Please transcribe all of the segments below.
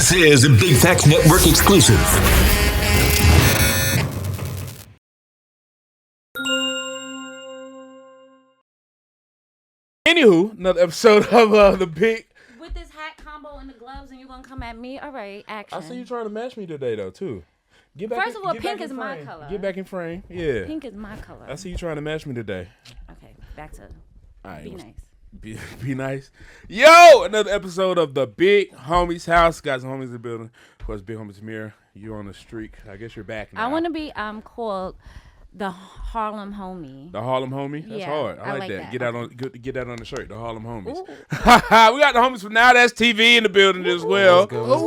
This is a Big Facts Network exclusive. Anywho, another episode of the Big. With this hat combo and the gloves, and you're gonna come at me? All right, action. I see you trying to match me today, though, too. First of all, pink is my color. Get back in frame. Yeah. Pink is my color. I see you trying to match me today. Okay, back to Right, be nice. Be nice. Yo, another episode of the Big Homie's house. Got some homies in the building. Of course, Big Homie Tamira, you're on the streak. I guess you're back now. I want to be called the Harlem Homie. The Harlem Homie? That's hard. I like that. Get that on the shirt. The Harlem Homies. We got the homies from NowThatsTV in the building as well. What's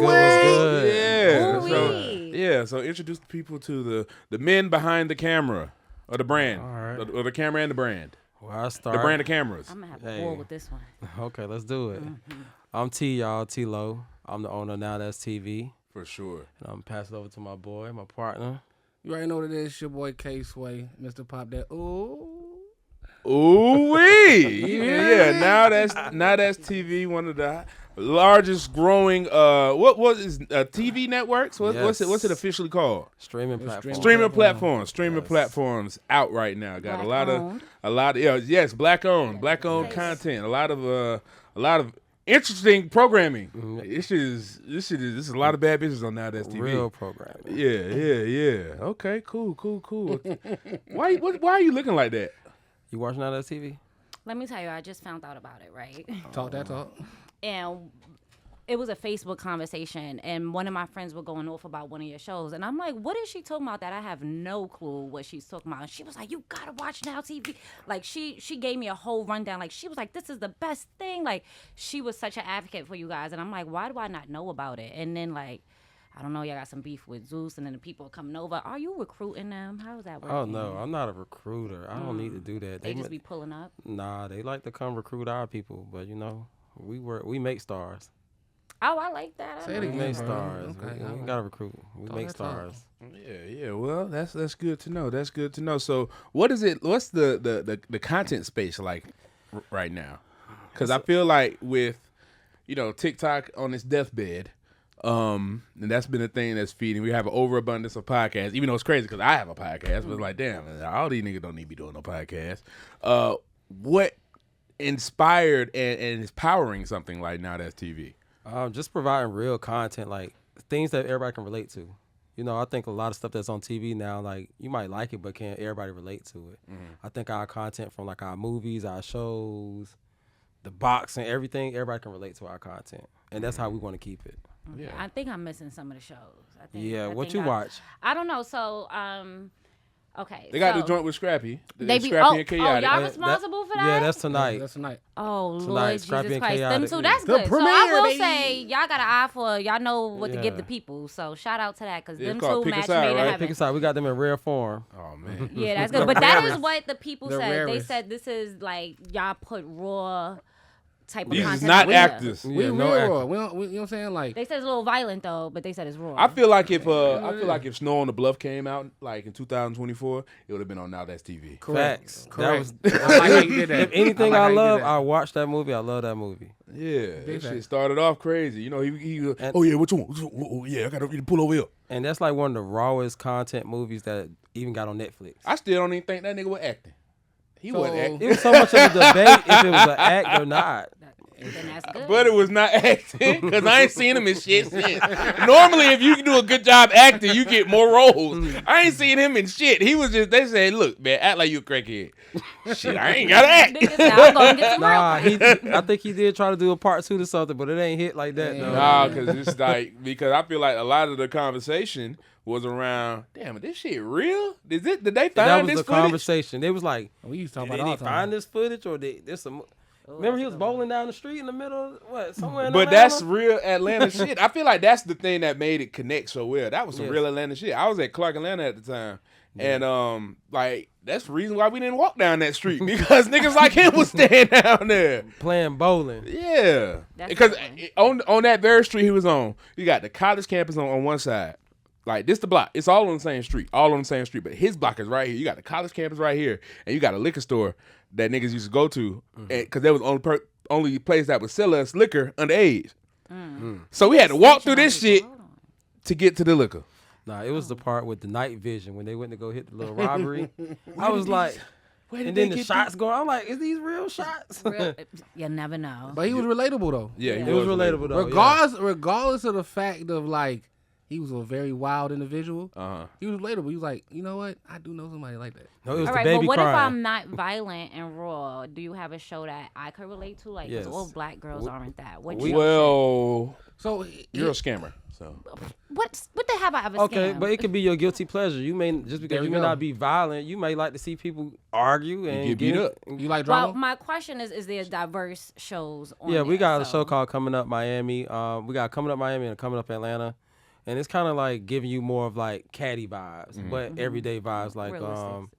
good? Yeah. So introduce the people to the men behind the camera or the brand. All right. Or the camera and the brand. Well, I start. The brand of cameras. I'm gonna have a war with this one. Okay, let's do it. I'm T, y'all. T-Lo. I'm the owner of NowThatsTV. For sure. And I'm passing it over to my boy, my partner. You already know what it is. Your boy K-Sway, Mr. Pop that. Ooh-wee. Yeah, NowThatsTV, one of the largest growing what is TV networks? What's it officially called? Streaming platform. Streaming platforms out right now. Got a lot of black owned content. A lot of interesting programming. This is a lot of bad business on NowThatsTV. Real programming. Yeah. Okay, cool. Why are you looking like that? You watch NowThatsTV? Let me tell you, I just found out about it, right? Talk that talk. And it was a Facebook conversation, and one of my friends were going off about one of your shows, and I'm like, what is she talking about that I have no clue what she's talking about? And she was like, you gotta watch NowTV. Like, she gave me a whole rundown. Like, she was like, this is the best thing. Like, she was such an advocate for you guys, and I'm like, why do I not know about it? And then, like, I don't know, y'all got some beef with Zeus, and then the people are coming over. Are you recruiting them? How is that working? Oh, no, I'm not a recruiter. I don't need to do that. They just be pulling up? Nah, they like to come recruit our people, but, you know, we make stars. Oh, I like that. We make stars. Okay. We ain't gotta recruit. We make stars. Yeah. Well, that's good to know. That's good to know. So, what's the content space like right now? Because I feel like with TikTok on its deathbed, and that's been a thing that's feeding. We have an overabundance of podcasts. Even though it's crazy because I have a podcast, but it's like, damn, all these niggas don't need to be doing no podcast. What inspired and is powering something like NowThatsTV? Just providing real content, like things that everybody can relate to. You know, I think a lot of stuff that's on TV now, like you might like it, but can't everybody relate to it? I think our content from like our movies, our shows, the boxing, everything, everybody can relate to our content, and that's how we want to keep it. Okay. Yeah, I think I'm missing some of the shows. What you watch? I don't know. So, okay. They got the joint with Scrappy. They be Scrappy and Chaotic. y'all responsible for that? Yeah, that's tonight. That's tonight. Oh, Lord Scrappy Jesus and Christ. Chaotic. Them two, that's The good. premiere, so I will baby. say, y'all got an eye for, y'all know what to give the Yeah. people. So shout out to that, because them called two Pick a match Side, made in right? heaven. Pick a side. We got them in rare form. Oh man. Yeah, that's good. But that is what the people The said. They rarest. said this is like, y'all put raw type of These content. is not out there. actors. We Yeah, real no raw. We don't, you know what I'm saying? Like, They said it's a little violent though, but they said it's raw. I feel like if Snow on the Bluff came out like in 2024, it would have been on NowThatsTV. correct. Facts. Correct. That was. I like how you did that. If anything I I like how you did love, that. I watch that movie. I love that movie. Yeah, Big that fact. shit started off crazy. You know, he And- oh yeah, which one? Oh, yeah, I got to pull over here. And that's like one of the rawest content movies that even got on Netflix. I still don't even think that nigga was acting. He wasn't It acting. was so much of a debate if it was an act or not. Then that's good. But it was not acting because I ain't seen him in shit since. Normally, if you can do a good job acting, you get more roles. I ain't seen him in shit. He was just, they said, look, man, act like you a crackhead. Shit, I ain't got to act. Niggas said, I'm gonna get some Nah, real. I think he did try to do a part 2 to something, but it ain't hit like that. though. Nah, because I feel like a lot of the conversation was around, damn, is this shit real? Did they find That was this the footage? conversation. They was like, we used to talk did about they all the time. find this footage or there's some... Remember he was bowling down the street in the middle of, somewhere in But Atlanta? that's real Atlanta shit. I feel like that's the thing that made it connect so well. That was some Yes. real Atlanta shit. I was at Clark, Atlanta at the time. And like that's the reason why we didn't walk down that street, because niggas like him was staying down there. Playing bowling. Yeah. That's Because fun. on that very street he was on, you got the college campus on one side. Like, this the block. It's all on the same street. All on the same street. But his block is right here. You got the college campus right here. And you got a liquor store that niggas used to go to. Because that was the only place that would sell us liquor underage. So we had to walk through Snitching on this people. shit Hold on. to get to the liquor. Nah, it was the part with the night vision when they went to go hit the little robbery. I was like, and then the shots going. I'm like, is these real shots? You never know. But he was relatable though. Yeah, It was relatable though. Regardless of the fact of like he was a very wild individual. He was relatable. He was like, you know what? I do know somebody like that. No, it was All the right, baby but what crying. if I'm not violent and raw? Do you have a show that I could relate to? Like, 'cause Yes. all black girls aren't that. What Well, So you're a scammer. So what the have I ever Okay, scammed? but it could be your guilty pleasure. You may just There because we you may go. not be violent, you may like to see people argue and get beat up. you like drama? Well, my question is there diverse shows on Yeah, we there, got a so- show called Coming Up Miami. We got Coming Up Miami and Coming Up Atlanta, and it's kind of like giving you more of like caddy vibes, but everyday vibes. Like Realistic.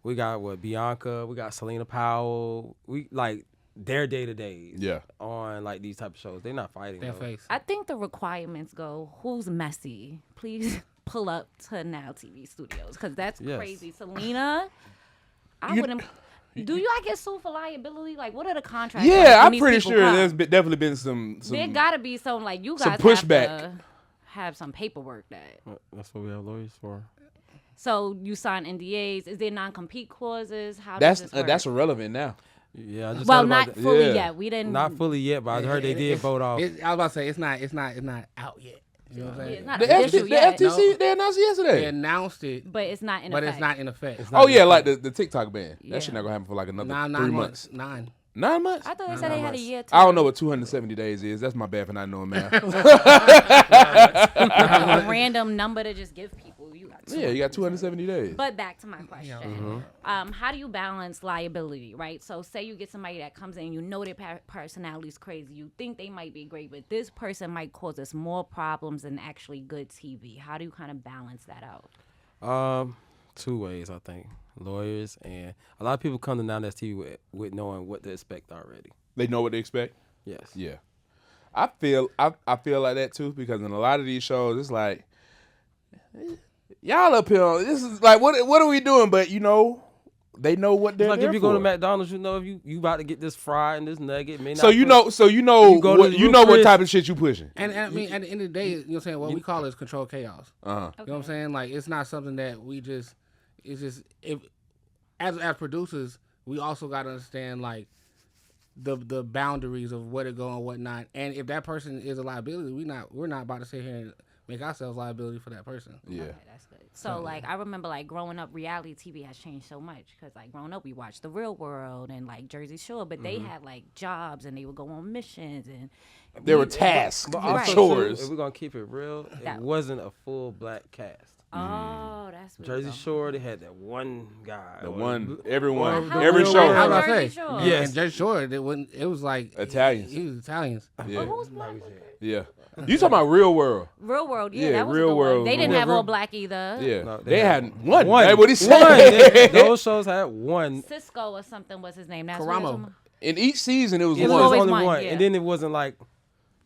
we got Bianca, we got Selena Powell. We like their day to days. Yeah. On like these type of shows, they're not fighting. Their though. face. I think the requirements go, who's messy? Please pull up to Now TV Studios because that's Yes. crazy. Selena, I wouldn't. Do you get sued for liability? Like, what are the contracts? like yeah, when I'm these pretty people sure come? there's definitely been some There gotta be some like you some guys pushback. have to have some paperwork that. That's what we have lawyers for. So you sign NDAs. Is there non-compete clauses? How does this work? that's irrelevant now. Yeah, I just well, heard about not that. fully Yeah. yet. We didn't. Not fully yet, but I heard they did vote off. I was about to say it's not out yet. You know what I'm Yeah, saying? it's not The, official the yet, FTC they announced it They yesterday. announced it, but it's not in but effect. it's not in effect. Oh yeah, like the TikTok ban. Yeah. That shit not gonna happen for like another 3 9 months. 9. 9 months? I thought they said they had a year. I don't know what 270 days is. That's my bad for not knowing math. A random number to just give people. You got Yeah, you got 270 days. But back to my question. How do you balance liability, right? So say you get somebody that comes in, you know their personality is crazy. You think they might be great, but this person might cause us more problems than actually good TV. How do you kind of balance that out? 2 ways, I think. Lawyers and a lot of people come to NowThatsTV with knowing what to expect already. They know what they expect. Yes. Yeah, I feel like that too because in a lot of these shows, it's like y'all up here. This is like what are we doing? But you know, they know what they're It's like there if you go to for. McDonald's, you know if you about to get this fry and this nugget. May not So you put- know You go to what, the you know what Chris- type of shit you pushing. And I mean, at the end of the day, you know what I'm saying? What we call it is controlled chaos. Uh huh. You know what I'm saying? Like, it's not something that we just, it's just, if, as producers, we also got to understand, like, the boundaries of where to go and what not. And if that person is a liability, we're not about to sit here and make ourselves liability for that person. Yeah. Okay, that's good. So, like, I remember, like, growing up, reality TV has changed so much. Because, like, growing up, we watched The Real World and, like, Jersey Shore. But they had, like, jobs and they would go on missions. And There were tasks But and Right. also, chores. too, if we're gonna keep it real, That- it wasn't a full black cast. oh, that's what Jersey Shore, they had that one guy. The or- one, everyone, How every was show. it I on was about to Jersey say, Shore? Yes. And Jersey Shore, it was like Italians. He was Italians. Yeah, But who's black? yeah. You talking about Real World? Real World, yeah, Yeah, that was Real a good World. one. They didn't Yeah, have Real- all black either. Yeah, No, they had one. One. That's what he One. said. Those shows had one. Cisco or something was his name. That's Karamo. what it was. In each season, it was It one. was always only one, one, yeah. and then it wasn't like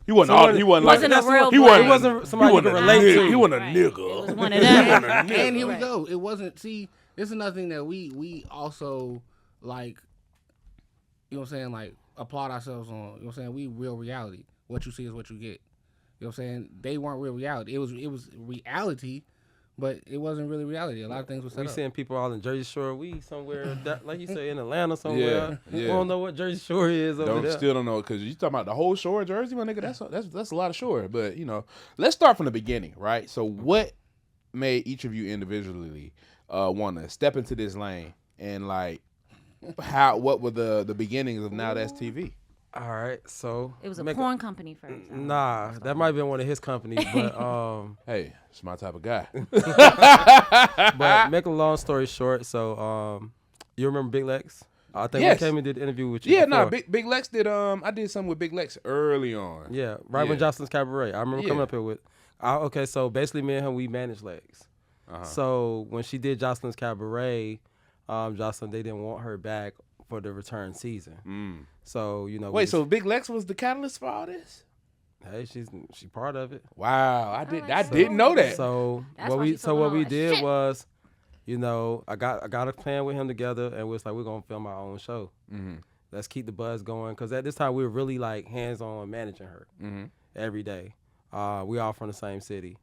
He wasn't someone- all. He wasn't Wasn't like a real He black. wasn't. It wasn't somebody you could a relate nigga. to. He wasn't a Right. nigga. It was one of them. And here we Right. go. It wasn't. See, this is another thing that we also like. You know what I'm saying? Like applaud ourselves on. You know what I'm saying? We real reality. What you see is what you get. You know what I'm saying? They weren't real reality. It was reality, but it wasn't really reality. A lot of things were set we up. seeing people all in Jersey Shore. We somewhere that, like you say in Atlanta somewhere. Yeah, yeah. We don't know what Jersey Shore is over there. Still don't know because you talking about the whole shore of Jersey, my nigga. That's a lot of shore. But you know, let's start from the beginning, right? So what made each of you individually want to step into this lane and like what were the beginnings of Now That's TV? All right, so It was a make porn company first. Nah, that might have been one of his companies, but Hey, it's my type of guy. but make a long story short, so you remember Big Lex? I think Yes. we came and did an interview with you. Yeah, before. no, Big Lex did. I did something with Big Lex early on. Yeah, right when Yeah. Jocelyn's Cabaret. I remember coming Yeah. up here with. Okay, so basically, me and him, we managed Legs. So when she did Jocelyn's Cabaret, Jocelyn, they didn't want her back for the return season. So you know. we Wait, just- so Big Lex was the catalyst for all this? hey, she part of it. Wow, I like didn't know that. So That's what why we she's talking what all we that did shit. was, you know, I got a plan with him together, and we was like, we're gonna film our own show. Let's keep the buzz going, because at this time we were really like hands on managing her. every day. We all from the same city.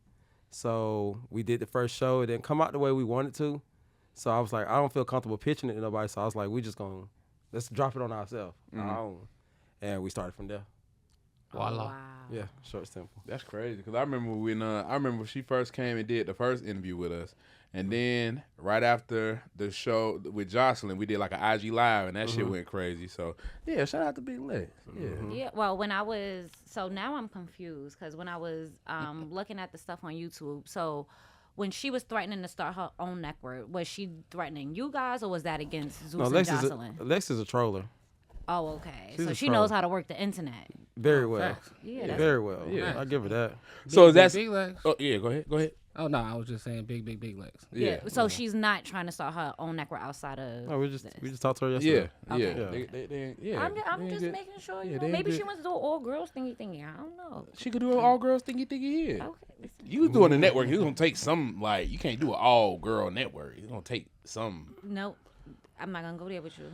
So we did the first show. It didn't come out the way we wanted to. So I was like, I don't feel comfortable pitching it to nobody. So I was like, let's drop it on ourselves, our own. And we started from there. Voila. Wow. Yeah, short, simple. That's crazy because I remember when she first came and did the first interview with us, and then right after the show with Jocelyn, we did like an IG live, and that shit went crazy. So yeah, shout out to Big Lex. Yeah. Yeah, well, so now I'm confused because when I was looking at the stuff on YouTube, so when she was threatening to start her own network, was she threatening you guys or was that against Zeus and Jocelyn? Lex is a troller. Oh, okay. She's so a she troll. knows how to work the internet. Very well. Facts. Yeah, that's Very well. Yeah. I give her that. So that's big legs. oh yeah, go ahead. Oh no, I was just saying big legs. yeah. So she's not trying to start her own network outside of. No, we just talked to her Yeah, yesterday. Okay. yeah. I'm just making sure. You know, they maybe good. she wants to do an all girls thingy. I don't know. She could do an all girls thingy here. Okay. You was doing a network. It's gonna take some like you can't do an all girl network. It's gonna take some. Nope. I'm not gonna go there with you.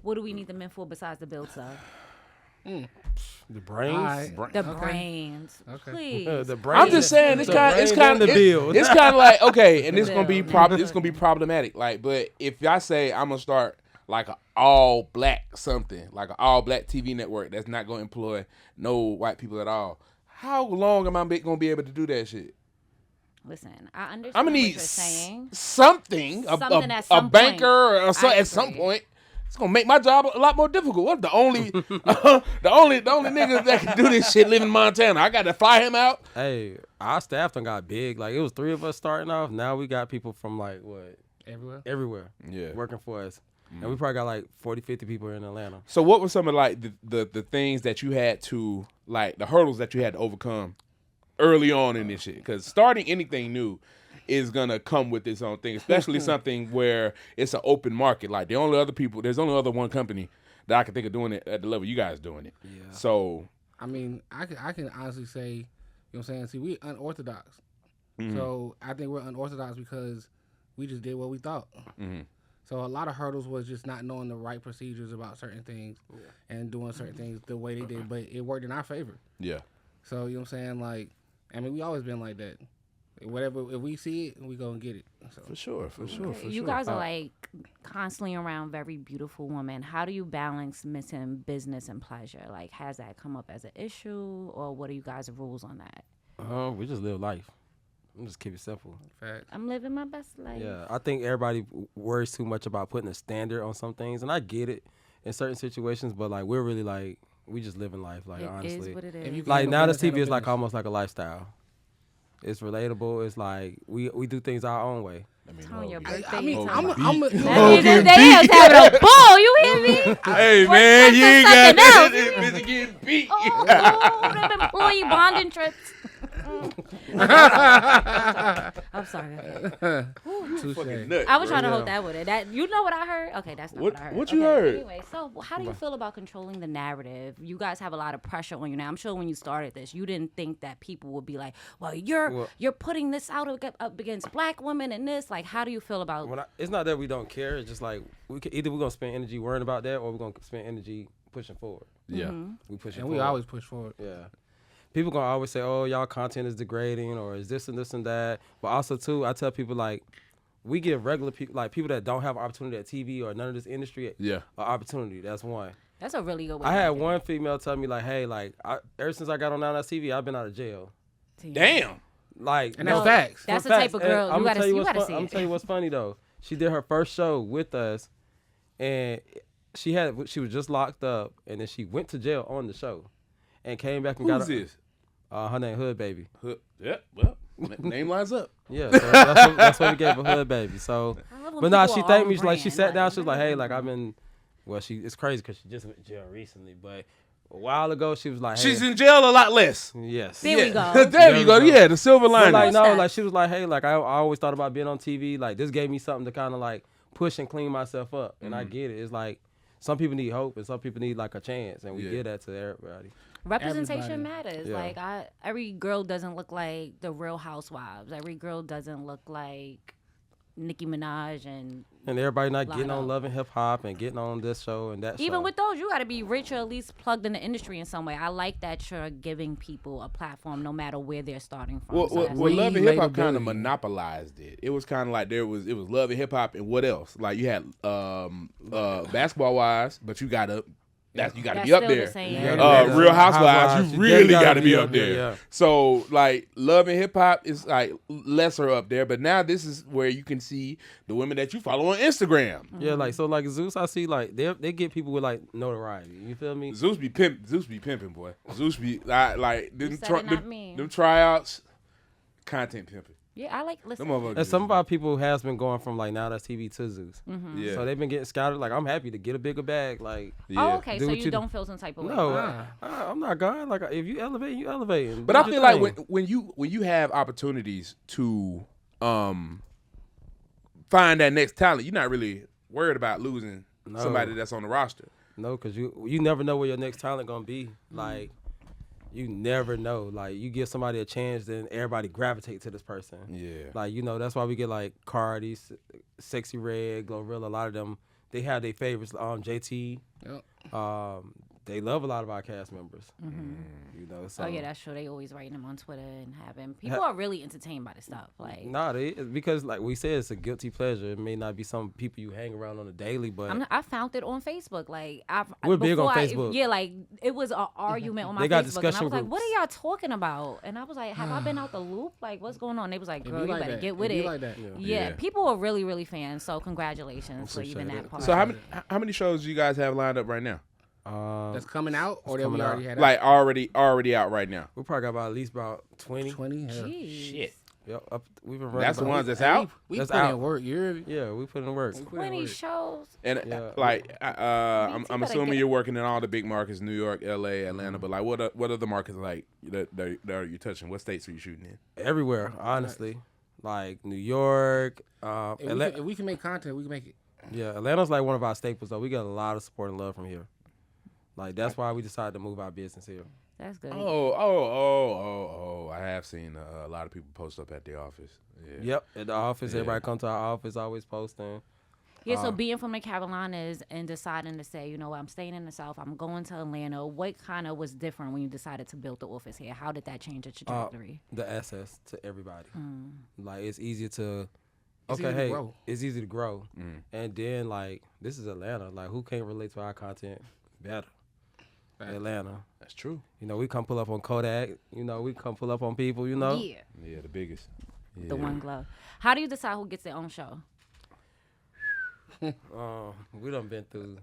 What do we need the men for besides the build stuff? The brains. Alright. The brains. Okay. Please. The brains. I'm just saying it's The kind brains of and the build. it's kind of like okay, and it's The gonna be build. it's gonna be problematic. Like, but if I say I'm gonna start like an all black something, like an all black TV network that's not gonna employ no white people at all, how long am I gonna be able to do that shit? Listen, I understand I'm gonna what need you're saying. something, Something at a some banker point. or so I at some agree. point. It's gonna make my job a lot more difficult. What if the only niggas that can do this shit live in Montana? I got to fly him out. Hey, our staff done got big. Like, it was 3 of us starting off. Now we got people from, like, what? Everywhere. Yeah. Working for us. And we probably got, like, 40, 50 people in Atlanta. So what were some of like the things that you had to like the hurdles that you had to overcome early on in this shit? Because starting anything new is gonna come with its own thing, especially something where it's an open market. Like there's only other one company that I can think of doing it at the level you guys doing it. Yeah. So I mean, I can honestly say, you know what I'm saying? See, we unorthodox. So I think we're unorthodox because we just did what we thought. So a lot of hurdles was just not knowing the right procedures about certain things and doing certain things the way they did, but it worked in our favor. yeah. So, you know what I'm saying? Like, I mean, we always been like that. Whatever, if we see it, we go and get it. So. For sure. You guys are like constantly around very beautiful women. How do you balance missing business and pleasure? Like, has that come up as an issue, or what are you guys' rules on that? We just live life. I'm just keep it simple. Facts. I'm living my best life. Yeah, I think everybody worries too much about putting a standard on some things, and I get it in certain situations, but like we're really like we just living life. Like It honestly, is what it If is. you can like handle now this business, TV is handle like business. almost like a lifestyle. It's relatable. It's like we do things our own way. On your birthday, I mean, you I'm talking a that nigga, they is having a ball. You hear me? Hey Boy, man, this you is ain't got something else. this bitch getting beat. Oh, them employee bonding trips. I'm sorry. Touche. Nut, I was bro. trying to hold that with it. That you know what I heard? Okay, that's not what I heard. What you Okay, heard? Anyway, so how do you feel about controlling the narrative? You guys have a lot of pressure on you now. I'm sure when you started this, you didn't think that people would be like, "Well, you're putting this out up against black women and this." Like, how do you feel about? It's not that we don't care. It's just like either we're gonna spend energy worrying about that, or we're gonna spend energy pushing forward. Yeah. We pushing And forward. we always push forward. Yeah. People gonna always say, "Oh, y'all content is degrading," or "Is this and this and that." But also too, I tell people like, we give regular people, like people that don't have opportunity at TV or none of this industry, Yeah. an opportunity. That's one. That's a really good way. I to had look at one female tell me like, "Hey, like ever since I got on NowThatsTV, I've been out of jail." it. Damn. Like, And that's No, facts. That's for the facts. type of And girl I'ma you gotta tell see. You what's gotta fun- see I'm it. gonna tell you what's funny though. She did her first show with us, and she was just locked up, and then she went to jail on the show, and came back and Who's got her. this? Her name Hood Baby. Yeah. Well, name lines up. Yeah, so that's what we gave her, Hood Baby. So, I love when but nah, people she are thanked on me. Like she brand, sat down, she was like, man. "Hey, like I've been." Well, it's crazy because she just went to jail recently, but a while ago she was like, "Hey, She's in jail a lot less. yes." There we Yeah. go. There you go. Yeah, the silver But lining. like What's no, that? like she was like, "Hey, like I always thought about being on TV. Like this gave me something to kind of like push and clean myself up." And I get it. It's like some people need hope and some people need like a chance, and we Yeah. give that to everybody. Representation Everybody. matters. Yeah. Like every girl doesn't look like the Real Housewives. Every girl doesn't look like Nicki Minaj and everybody not getting Lotto. on Love and Hip Hop and getting on this show and that show. Even with those, you got to be rich or at least plugged in the industry in some way. I like that you're giving people a platform no matter where they're starting from. Well, So well, that's well, nice. Love and Hip Hop Relatability. kind of monopolized it. It was kind of like it was Love and Hip Hop and what else? Like you had Basketball Wives, but you got to you got to That's be up still the there. same. Real Housewives, you really gotta got to be up there, there. yeah. So like Love and Hip Hop is like lesser up there, but now this is where you can see the women that you follow on Instagram. Yeah, like so, like Zeus, I see like they get people with like notoriety. You feel me? Zeus be pimping, boy. Zeus be like them, said it, not me. them tryouts, content pimping. Yeah, I like listen. Them motherfuckers. And some of our people has been going from like Now That's TV to Zeus. Yeah. So they've been getting scouted. Like I'm happy to get a bigger bag. Like Oh, okay. Do So what you you don't feel some type of way. no, Ah. I'm not gone. Like if you elevate, you elevate. But I feel like when you have opportunities to find that next talent, you're not really worried about losing somebody that's on the roster. no, because you never know where your next talent gonna be. Like you never know. Like you give somebody a chance, then everybody gravitate to this person. Yeah. Like that's why we get like Cardi, Sexy Red, Glorilla. A lot of them they have their favorites. JT. Yep. They love a lot of our cast members. You know. So Oh yeah, that's true. They always writing them on Twitter and having people are really entertained by the stuff. Like Nah, because like we said, it's a guilty pleasure. It may not be some people you hang around on a daily, but I found it on Facebook. Like We're big on before Facebook. Yeah, like it was an argument on my They got Facebook, and I discussion was like, "What groups. are y'all talking about?" And I was like, "Have I been out the loop? Like, what's going on?" They was like, It be "Girl, you like better that. get with It be it." like that. Yeah, Yeah. people are really, really fans. So congratulations for even Appreciate that it. part. So how many shows do you guys have lined up right now? That's coming out, or that we coming out. already had Like already out right now. we probably got about at least about 20. 20. Yeah. Jeez. Yep, we've been running. That's the about- ones that's out. We That's put in out. work. You hear me? Yeah, we put in work. 20 shows. And Yeah. I'm better assuming get- you're working in all the big markets: New York, L.A., Atlanta. But like, what are the markets like that are you touching? What states are you shooting in? Everywhere, honestly. Like New York, If we can make content, we can make it. yeah, Atlanta's like one of our staples though. We got a lot of support and love from here. Like that's why we decided to move our business here. That's good. Oh! I have seen a lot of people post up at the office. Yeah. Yep, at the office, everybody come to our office, always posting. Yeah, so being from the Carolinas and deciding to say, you know what, I'm staying in the South, I'm going to Atlanta. What kind of was different when you decided to build the office here? How did that change the trajectory? The access to everybody. Like it's easier to It's easy to grow. it's easy to grow. And then like this is Atlanta. Like who can't relate to our content better? Atlanta. That's true. You know, we come pull up on Kodaq. You know, we come pull up on people, you know. Yeah, Yeah, the biggest. Yeah. the one glove. How do you decide who gets their own show? We done been through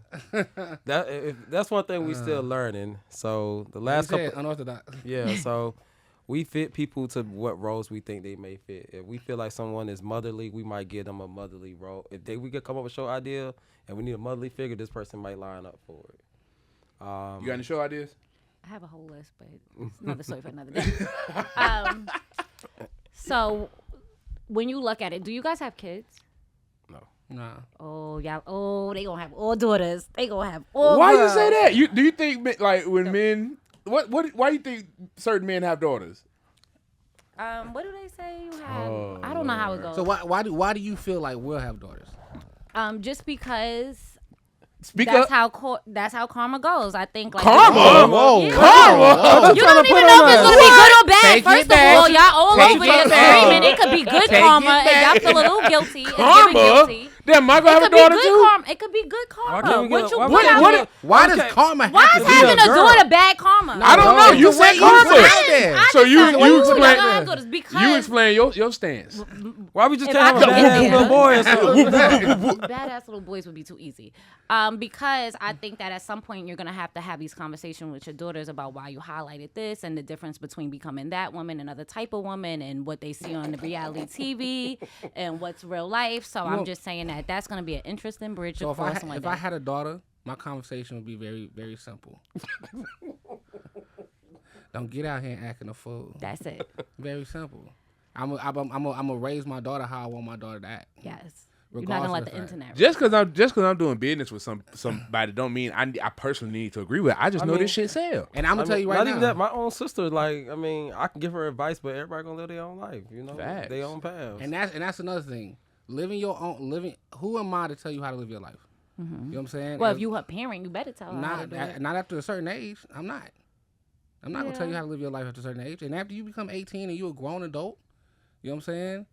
that. That's one thing we still learning. So the last You said couple, unorthodox. yeah. So we fit people to what roles we think they may fit. If we feel like someone is motherly, we might give them a motherly role. If we could come up with a show idea and we need a motherly figure, this person might line up for it. You got any show ideas? I have a whole list, but it's another story for another day. So when you look at it, do you guys have kids? Nah. Oh, y'all. Oh, they gonna have all daughters. They gonna have all Why girls. you say that? Do you think like when men? Why you think certain men have daughters? What do they say you have? I don't know how it goes. So why do you feel like we'll have daughters? Just because Speak that's up. that's how karma goes. I think like Karma? Whoa, Yeah. Karma? You don't even know if it's gonna be good or bad. Take it First of back. all, y'all all Take over it there back. screaming. It could be good Take karma, it and y'all back. feel a little guilty. And Karma? giving guilty. Damn, Michael It have a could be daughter good too? karma. It could be good karma. can't we What get- you why- put out what- there- Why Okay. does karma have Why to is be having a a girl? daughter bad karma? I don't know. You said karma. So you explain. Because You explain your stance. Why we just If can't I have a could badass get little it. boy or something? badass little boys would be too easy. Because I think that at some point you're gonna have to have these conversations with your daughters about why you highlighted this and the difference between becoming that woman, another type of woman, and what they see on the reality TV and what's real life. So I'm just saying that that's gonna be an interesting bridge to So cross one if day. I had a daughter, my conversation would be very, very simple. Don't get out here and acting a fool. That's it. Very simple. I'm gonna raise my daughter how I want my daughter to act. Yes. You're not gonna let the Regardless of the internet. Just cause I'm doing business with somebody don't mean I personally need to agree with it. I just know mean- this shit sell. And I'm gonna tell you right not now. even that. My own sister, like, I mean, I can give her advice, but everybody gonna live their own life, you know, Facts. their own paths. And that's another thing. living your own living. Who am I to tell you how to live your life? You know what I'm saying? Well, if you a parent, you better tell her how to not do it. not after a certain age. I'm not gonna tell you how to live your life after a certain age. And after you become 18 and you're a grown adult, you know what I'm saying?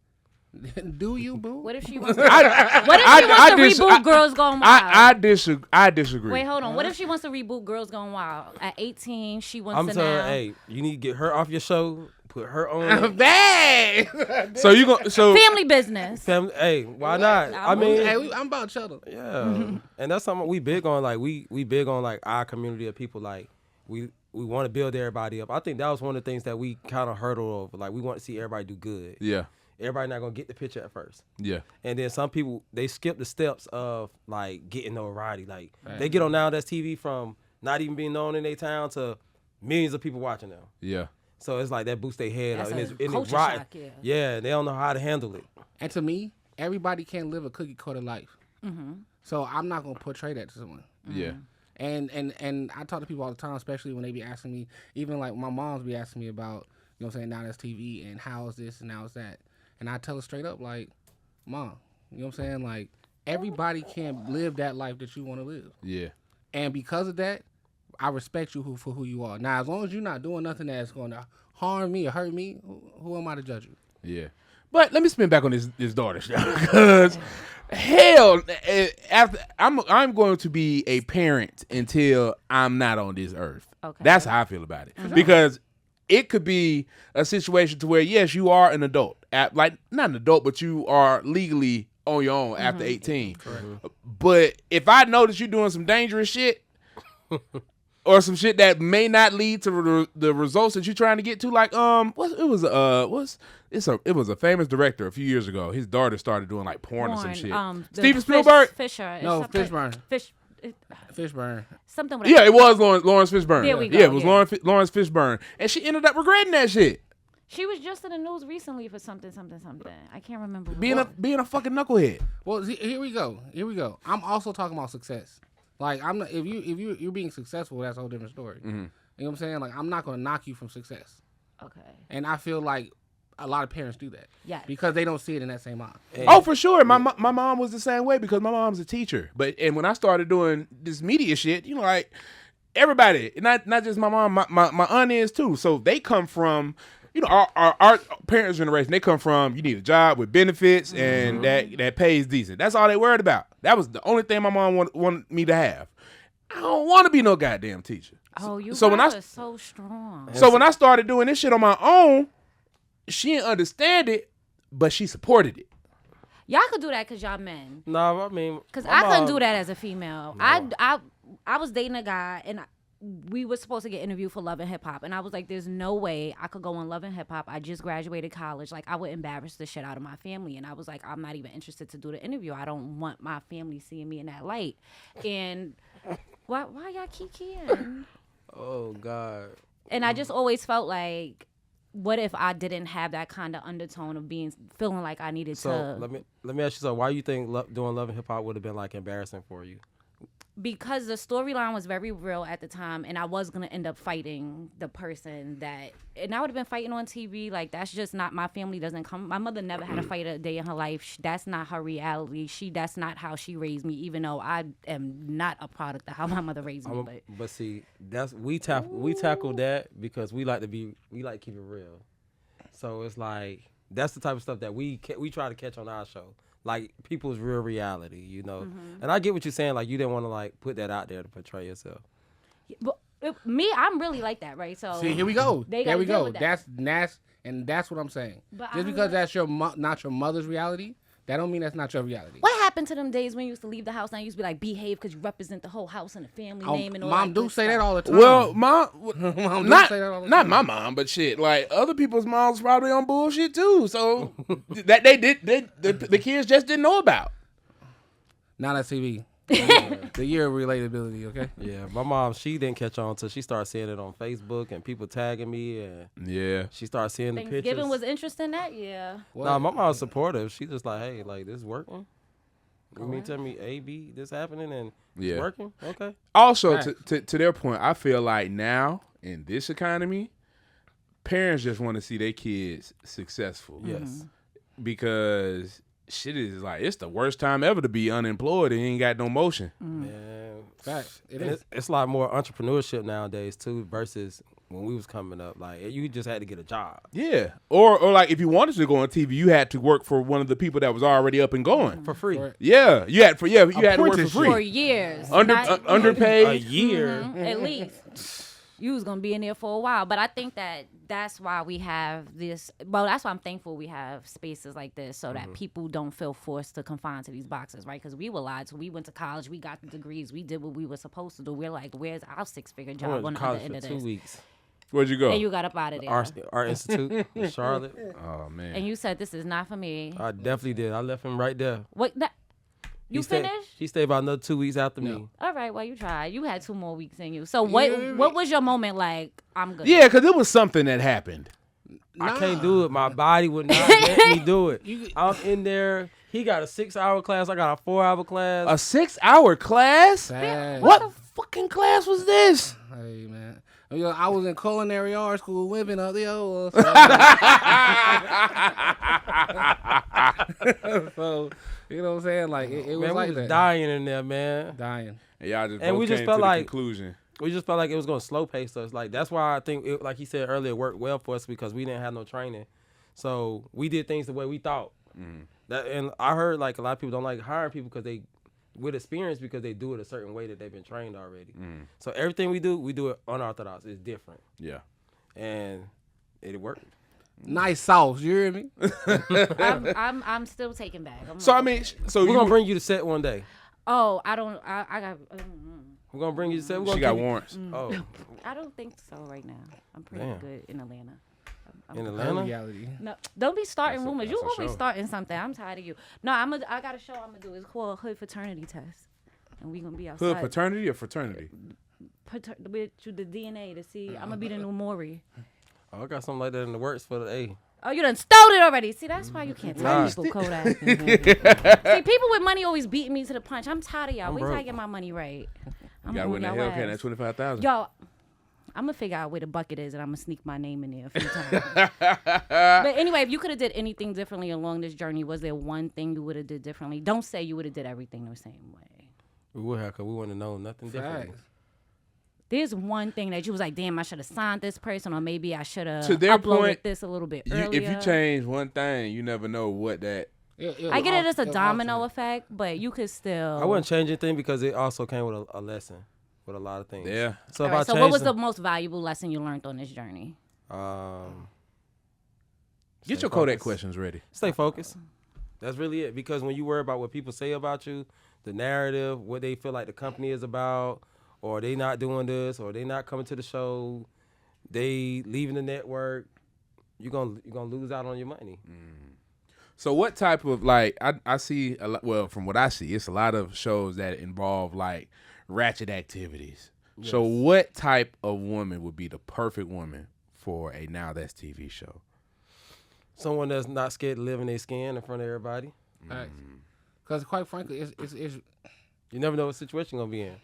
Do you, boo? What if she wants to, reboot Girls Gone Wild? I disagree. Wait, hold on. What if she wants to reboot Girls Gone Wild? At 18, she wants I'm to telling her, now. hey, you need to get her off your show, put her on. Bad. So you gonna Family business. Family, hey, why not? I mean, Hey, I'm about cheddar. yeah, and that's something we big on. Like we big on like our community of people. Like we want to build everybody up. I think that was one of the things that we kind of hurdle over. Like we want to see everybody do good. Yeah. Everybody not gonna get the picture at first. Yeah. And then some people they skip the steps of like getting notoriety. Like they get on Now That's TV from not even being known in their town to millions of people watching them. Yeah. So it's like that boosts their head That's up. a And it's culture rotten. shock, yeah. Yeah, they don't know how to handle it. And to me, everybody can't live a cookie cutter life. So I'm not gonna portray that to someone. Yeah. And I talk to people all the time, especially when they be asking me, even like my mom's be asking me about, you know what I'm saying, Now That's TV and how is this and how is that. And I tell her straight up, like, Mom, you know what I'm saying? Like, everybody can't live that life that you want to live. Yeah. And because of that, I respect you for who you are. Now, as long as you're not doing nothing that's going to harm me or hurt me, who am I to judge you? Yeah. But let me spin back on this daughter show because hell, after I'm going to be a parent until I'm not on this earth. Okay. That's how I feel about it because it could be a situation to where yes, you are an adult, like not an adult, but you are legally on your own after 18. But if I know that you're doing some dangerous shit. Or some shit that may not lead to the results that you're trying to get to, like it was a famous director a few years ago. His daughter started doing like porn or some shit. Steven Spielberg. Fisher. No, Fishburne. Fishburne. Fishburne. Something with Yeah, it was Lawrence Fishburne. There we go, Yeah, it was yeah. Lawrence Fishburne, and she ended up regretting that shit. She was just in the news recently for something. I can't remember. Being a fucking knucklehead. Well, here we go. I'm also talking about success. Like I'm not, if you're being successful, that's a whole different story. You know what I'm saying? Like I'm not gonna knock you from success. Okay. And I feel like a lot of parents do that. Yes. Because they don't see it in that same eye. Oh, for sure. My mom was the same way because my mom's a teacher. And when I started doing this media shit, you know, like everybody, not just my mom, my aunt is too. So they come from, you know, our parents' generation. They come from you need a job with benefits and that pays decent. That's all they worried about. That was the only thing my mom wanted me to have. I don't want to be no goddamn teacher. Oh, you so guys are so strong. So when I started doing this shit on my own, she didn't understand it, but she supported it. Y'all could do that because y'all men. No, I mean, Because I couldn't do that as a female. No. I was dating a guy and we were supposed to get interviewed for Love and Hip Hop, and I was like, "There's no way I could go on Love and Hip Hop. I just graduated college. Like, I would embarrass the shit out of my family." And I was like, "I'm not even interested to do the interview. I don't want my family seeing me in that light." And why y'all keep keying? oh God. And I just always felt like, what if I didn't have that kind of undertone of feeling like I needed So to? let me ask you something. Why you think doing Love and Hip Hop would have been like embarrassing for you? Because the storyline was very real at the time, and I was gonna end up fighting the person and I would have been fighting on TV. Like, that's just not, my family doesn't come. My mother never had to fight a day in her life. That's not her reality. That's not how she raised me. Even though I am not a product of how my mother raised me. But see, that's we tackle that because we like to keep it real. So it's like that's the type of stuff that we try to catch on our show. Like people's real reality, you know. And I get what you're saying. Like you didn't want to like put that out there to portray yourself. But I'm really like that, right? So see, here we go. There we go. That. That's what I'm saying. But just because that's not your mother's reality, that don't mean that's not your reality. What happened to them days when you used to leave the house and you used to be like, behave because you represent the whole house and the family name and all Mom that do good say stuff. that all the time. Well, mom do say that all the not time. my mom, but shit, like other people's moms probably on bullshit too. So that the kids just didn't know about. Now That's TV. The year of relatability, okay? Yeah, my mom, she didn't catch on until she started seeing it on Facebook and people tagging me, and Yeah, she started seeing the pictures. Thanksgiving was interesting that year. Nah, my mom's supportive. She just like, hey, like this working. You mean tell me A, B, this happening and it's working? Okay. Also, to their point, I feel like now in this economy, parents just want to see their kids successful. Yes. Because shit is like it's the worst time ever to be unemployed and you ain't got no motion. Man, Fact. it's a lot more entrepreneurship nowadays too versus when we was coming up. Like you just had to get a job. Yeah, or like if you wanted to go on TV, you had to work for one of the people that was already up and going For free. Yeah, you had to work for free. For years. Underpaid. A year. At least. You was gonna be in there for a while, but I think that's why we have this. Well, that's why I'm thankful we have spaces like this, so that people don't feel forced to confine to these boxes, right? Because we were lied to. We went to college, we got the degrees, we did what we were supposed to do. We're like, where's our 6-figure I job went on to the other college end for of 2 this? weeks. Where'd you go? And you got up out of there. Art Institute in Charlotte. Oh man. And you said this is not for me. I definitely did. I left him right there. What? You finished? He stayed about another 2 weeks after me. All right. Well, you tried. You had 2 more weeks in you. So what was your moment like? I'm good. Yeah, because it was something that happened. I can't do it. My body would not let me do it. I'm in there. He got a 6-hour class. I got a 4-hour class. A 6-hour class? Fact. What fucking class was this? Hey man, I was in culinary art school, whipping up the old. So you know what I'm saying? Like it was Man, like we was that. dying in there, man. Dying. And y'all just And both we just came felt to the like- conclusion. We just felt like it was going to slow pace us. Like, that's why I think, like he said earlier, it worked well for us because we didn't have no training. So we did things the way we thought. And I heard, like, a lot of people don't like hiring people because they, with experience, because they do it a certain way that they've been trained already. So everything we do it unorthodox. It's different. Yeah. And it worked. Nice sauce, you hear me? I'm still taking back. So I mean, so We're going to bring you to set one day. Oh, I don't. I got. We're going to bring you to set. she got warrants. Oh, I don't think so right now. I'm pretty Damn. good in Atlanta. I'm in good. Atlanta? Reality. No, don't be starting That's a- rumors. that's You a always show. starting something. I'm tired of you. No, I got a show I'm gonna do. It's called Hood Fraternity Test, and we gonna be outside. Hood paternity or fraternity? With you the DNA to see. I'm gonna be the new Maury. Oh, I got something like that in the works for the A. Oh, you done stole it already. See, that's why you can't tell Nah. people Kodaq. See, people with money always beating me to the punch. I'm tired of y'all. I'm Wait till I broke. get my money right. You gotta win that Hellcat at 25,000. Yo, I'm gonna figure out where the bucket is and I'm gonna sneak my name in there a few times. But anyway, if you could have did anything differently along this journey, was there one thing you would have did differently? Don't say you would have did everything the same way. We would have, because we wouldn't have known nothing different. Facts. There's one thing that you was like, damn, I should have signed this person, or maybe I should have To their uploaded point, this a little bit If earlier. you change one thing, you never know what that. I get it as a domino effect, but you could still. I wouldn't change anything because it also came with a lesson with a lot of things. Yeah. So All if I right, so changed what was the them- most valuable lesson you learned on this journey? Get stay your Kodak focused. questions ready. Stay focused. That's really it. Because when you worry about what people say about you, the narrative, what they feel like the company is about, or they not doing this, or they not coming to the show, they leaving the network, you're gonna lose out on your money. So what type of like I see a lot, well from what I see it's a lot of shows that involve like ratchet activities. So what type of woman would be the perfect woman for a Now That's TV show? Someone that's not scared to live in their skin in front of everybody. Because quite frankly, You never know what situation you're gonna be in.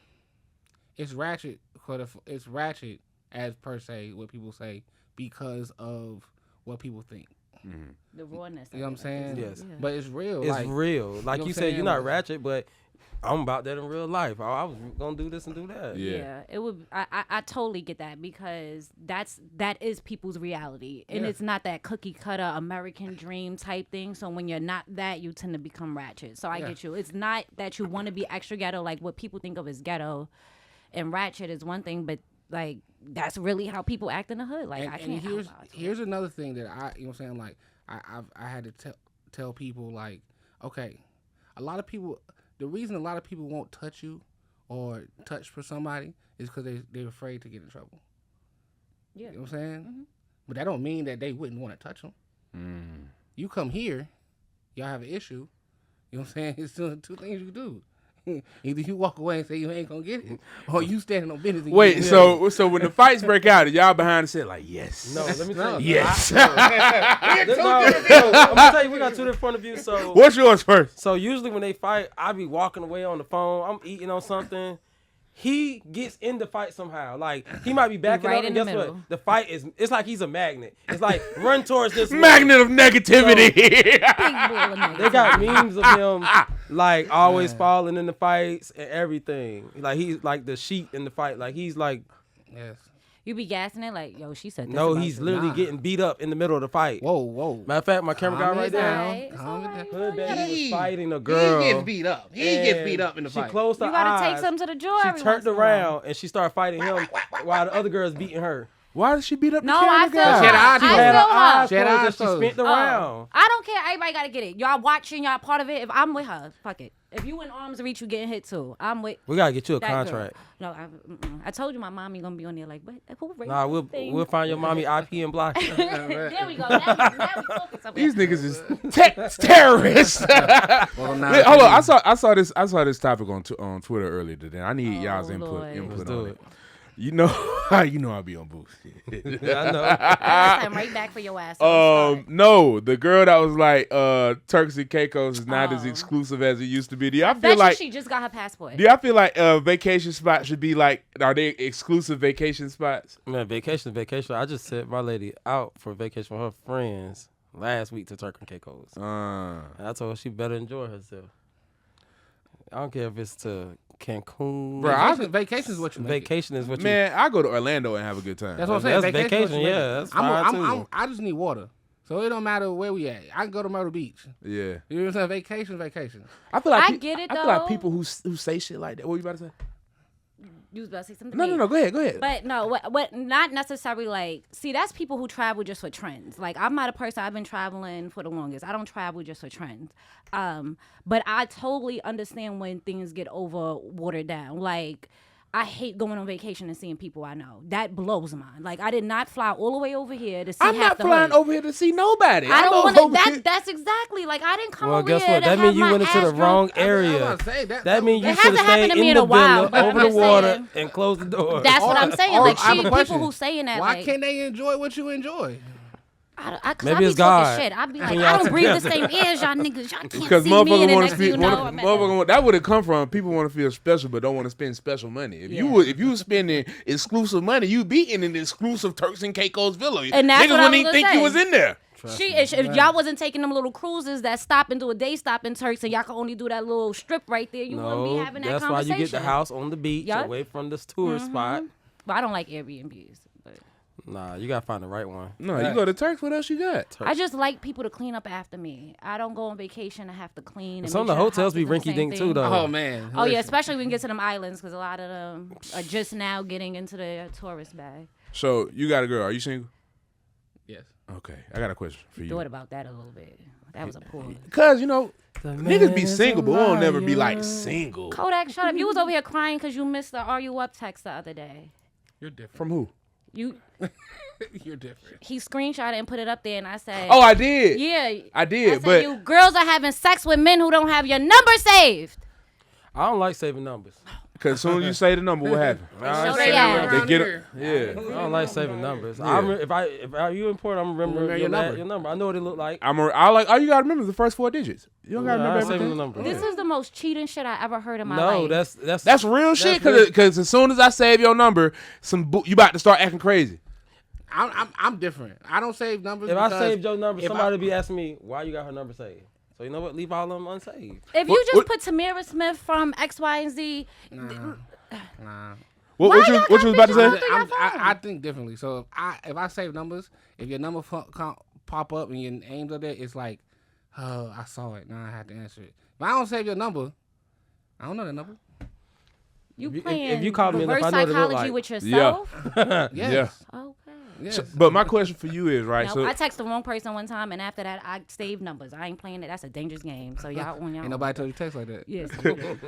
it's ratchet. It's ratchet as per se what people say because of what people think. The rawness. You know what I'm saying? Yes. But it's real. It's like, real. Like know what you I'm said, saying? you're not Like- ratchet, but I'm about that in real life. I was gonna do this and do that. Yeah. It would. I totally get that because that is people's reality, and Yeah. it's not that cookie cutter American dream type thing. So when you're not that, you tend to become ratchet. So I Yeah. get you. It's not that you want to be extra ghetto, like what people think of as ghetto, and ratchet is one thing, but like that's really how people act in the hood. Like I can't. here's another thing that you know what I'm saying, like I had to tell people, like, okay, a lot of people, the reason a lot of people won't touch you or touch for somebody is because they're afraid to get in trouble. Yeah. You know what I'm saying? But that don't mean that they wouldn't want to touch them. You come here, y'all have an issue, you know what I'm saying? It's two things you can do. Either you walk away and say you ain't gonna get it, or you standing on business. And Wait, you so when the fights break out, y'all behind the set like yes. No, let me tell you. Yes. I'm gonna tell you, we got two different point of views. So What's yours first? usually when they fight, I be walking away on the phone. I'm eating on something, he gets in the fight somehow. Like he might be backing right up, in and the guess what? middle. The fight it's like he's a magnet. It's like run towards this way. Magnet of negativity. Big bull and They got memes of him like always falling in the fights and everything. Like he's like the sheep in the fight. Like he's like Yes. You be gassing it like, yo, she said this. no, about he's you. literally getting beat up in the middle of the fight. Whoa. Matter of fact, my camera guy Calm right it there. down. It's Calm it alright. down. Hood baby was He- fighting a girl. He gets beat up. He gets beat up in the She fight. closed her You gotta eyes. take something to the drawer. She every turned once in a while. around and she started fighting him while the other girl's beating her. Why did she beat up No, the I camera feel guy? her. She had I eyes feel closed. She had her eyes her. She had closed eyes and she closed. spent around. I don't care. Everybody gotta get it. Y'all watching, y'all part of it. If I'm with her, fuck it. If you in arm's reach, you getting hit too. I'm with We gotta get you a that contract. girl. No, I told you my mommy gonna be on there like, what? Who raised Nah, this thing? we'll find your mommy IP and block her. There we go. Now we talking something. These niggas is terrorists. Well, now Hold on, I saw this topic on Twitter earlier today. I need y'all's Oh, input Lord. input Let's on do it. it. You know I'll be on boost. I know. I'm right back for your ass. So start. No, the girl that was like Turks and Caicos is not as Oh. exclusive as it used to be. Do y'all Bet feel you like she just got her passport. do y'all feel like vacation spots should be like, are they exclusive vacation spots? Man, vacation. I just sent my lady out for vacation with her friends last week to Turks and Caicos. And I told her she better enjoy herself. I don't care if it's to Cancun. Bruh, Vacation is what you make it. Vacation is what you. Man, I go to Orlando and have a good time. That's what I'm saying. That's Vacation. is what vacation, you make yeah, it. that's fine, too. I just need water, so it don't matter where we at. I can go to Myrtle Beach. Yeah, You know what I'm saying? Vacation. I feel like I get it, I feel like though. people who say shit like that. What you about to say? You was about to say something. No. Go ahead. But no, what not necessarily like, see, that's people who travel just for trends. Like, I'm not a person, I've been traveling for the longest. I don't travel just for trends. But I totally understand when things get over watered down. Like, I hate going on vacation and seeing people I know. That blows my mind. Like, I did not fly all the way over here to see I'm half not the flying hood. over here to see nobody. I I'm don't over want here- to. That's exactly like I didn't come Well, over guess here what? to That have means you my went into the ass wrong drunk. area. That means you It should hasn't have happened stayed to me in in the a while, villa but over I'm the just water saying. and close the door. That's what I'm saying. Or Like, I have a people question. who saying that, Why like, can't they enjoy what you enjoy? I Maybe be it's talking God. shit. I be like, Bring I y'all don't breathe the together. same air as y'all niggas. Y'all can't Because see me, and motherfuckers the want next to thing you feel, know, I'm at motherfucker, that would have come from people want to feel special but don't want to spend special money. If you was spending exclusive money, you'd be in an exclusive Turks and Caicos villa. And that's Niggas what I wouldn't was even gonna think say. you was in there. If y'all wasn't taking them little cruises that stop and do a day stop in Turks, and y'all can only do that little strip right there, you wouldn't be No, having that that's why conversation. you get the house on the beach Yup. away from this tourist spot. But I don't like Airbnbs. But Nah, you gotta find the right one. No, you go to Turks. What else you got? I just like people to clean up after me. I don't go on vacation and have to clean. And Some of make the sure hotels house be is in the rinky same dink too, thing. though. Oh man. Oh yeah, Listen. especially when we get to them islands because a lot of them are just now getting into the tourist bag. So you got a girl. Are you single? Yes. Okay, I got a question for you. Thought about that a little bit. That was a pull. Cause you know niggas be man's single, but won't never be liar. like single. Kodaq, shut up. You was over here crying because you missed the "Are you up?" text the other day. You're different. From who? You You're different. he screenshot it and put it up there, and I said, Oh, I did. yeah, I I did. said, But you girls are having sex with men who don't have your number saved. I don't like saving numbers. cause as soon as you say the number, what happened? Show Say they that ass. They around get here. it. Yeah. I don't like saving numbers. Yeah. If you important, I'm remembering Remember your your number. I know what it look like. I like. All you gotta remember is the first 4 digits. You don't gotta Yeah, I remember ain't saving everything. the number. This is the most cheating shit I ever heard in my life. No, that's That's real shit. real. Cause as soon as I save your number, you about to start acting crazy. I'm different. I don't save numbers. If I because saved your number, if somebody be asking me why you got her number saved. So you know what? Leave all of them unsaved. If you just put Tamira Smith from X, Y, and Z, Nah. What you was about to say? through your phone. I think differently. So if I save numbers, if your number pop up and your name's up there, it's like, oh, I saw it. Now I have to answer it. If I don't save your number, I don't know the number. you If you- playing if you call me reverse enough, I know what it look psychology like. with yourself. Yes. Yeah. Okay. Yes. So, but my question for you is right. No, So I texted the wrong person one time, and after that, I saved numbers. I ain't playing it. That's a dangerous game. So y'all on y'all. Ain't nobody told you text like that. Yes.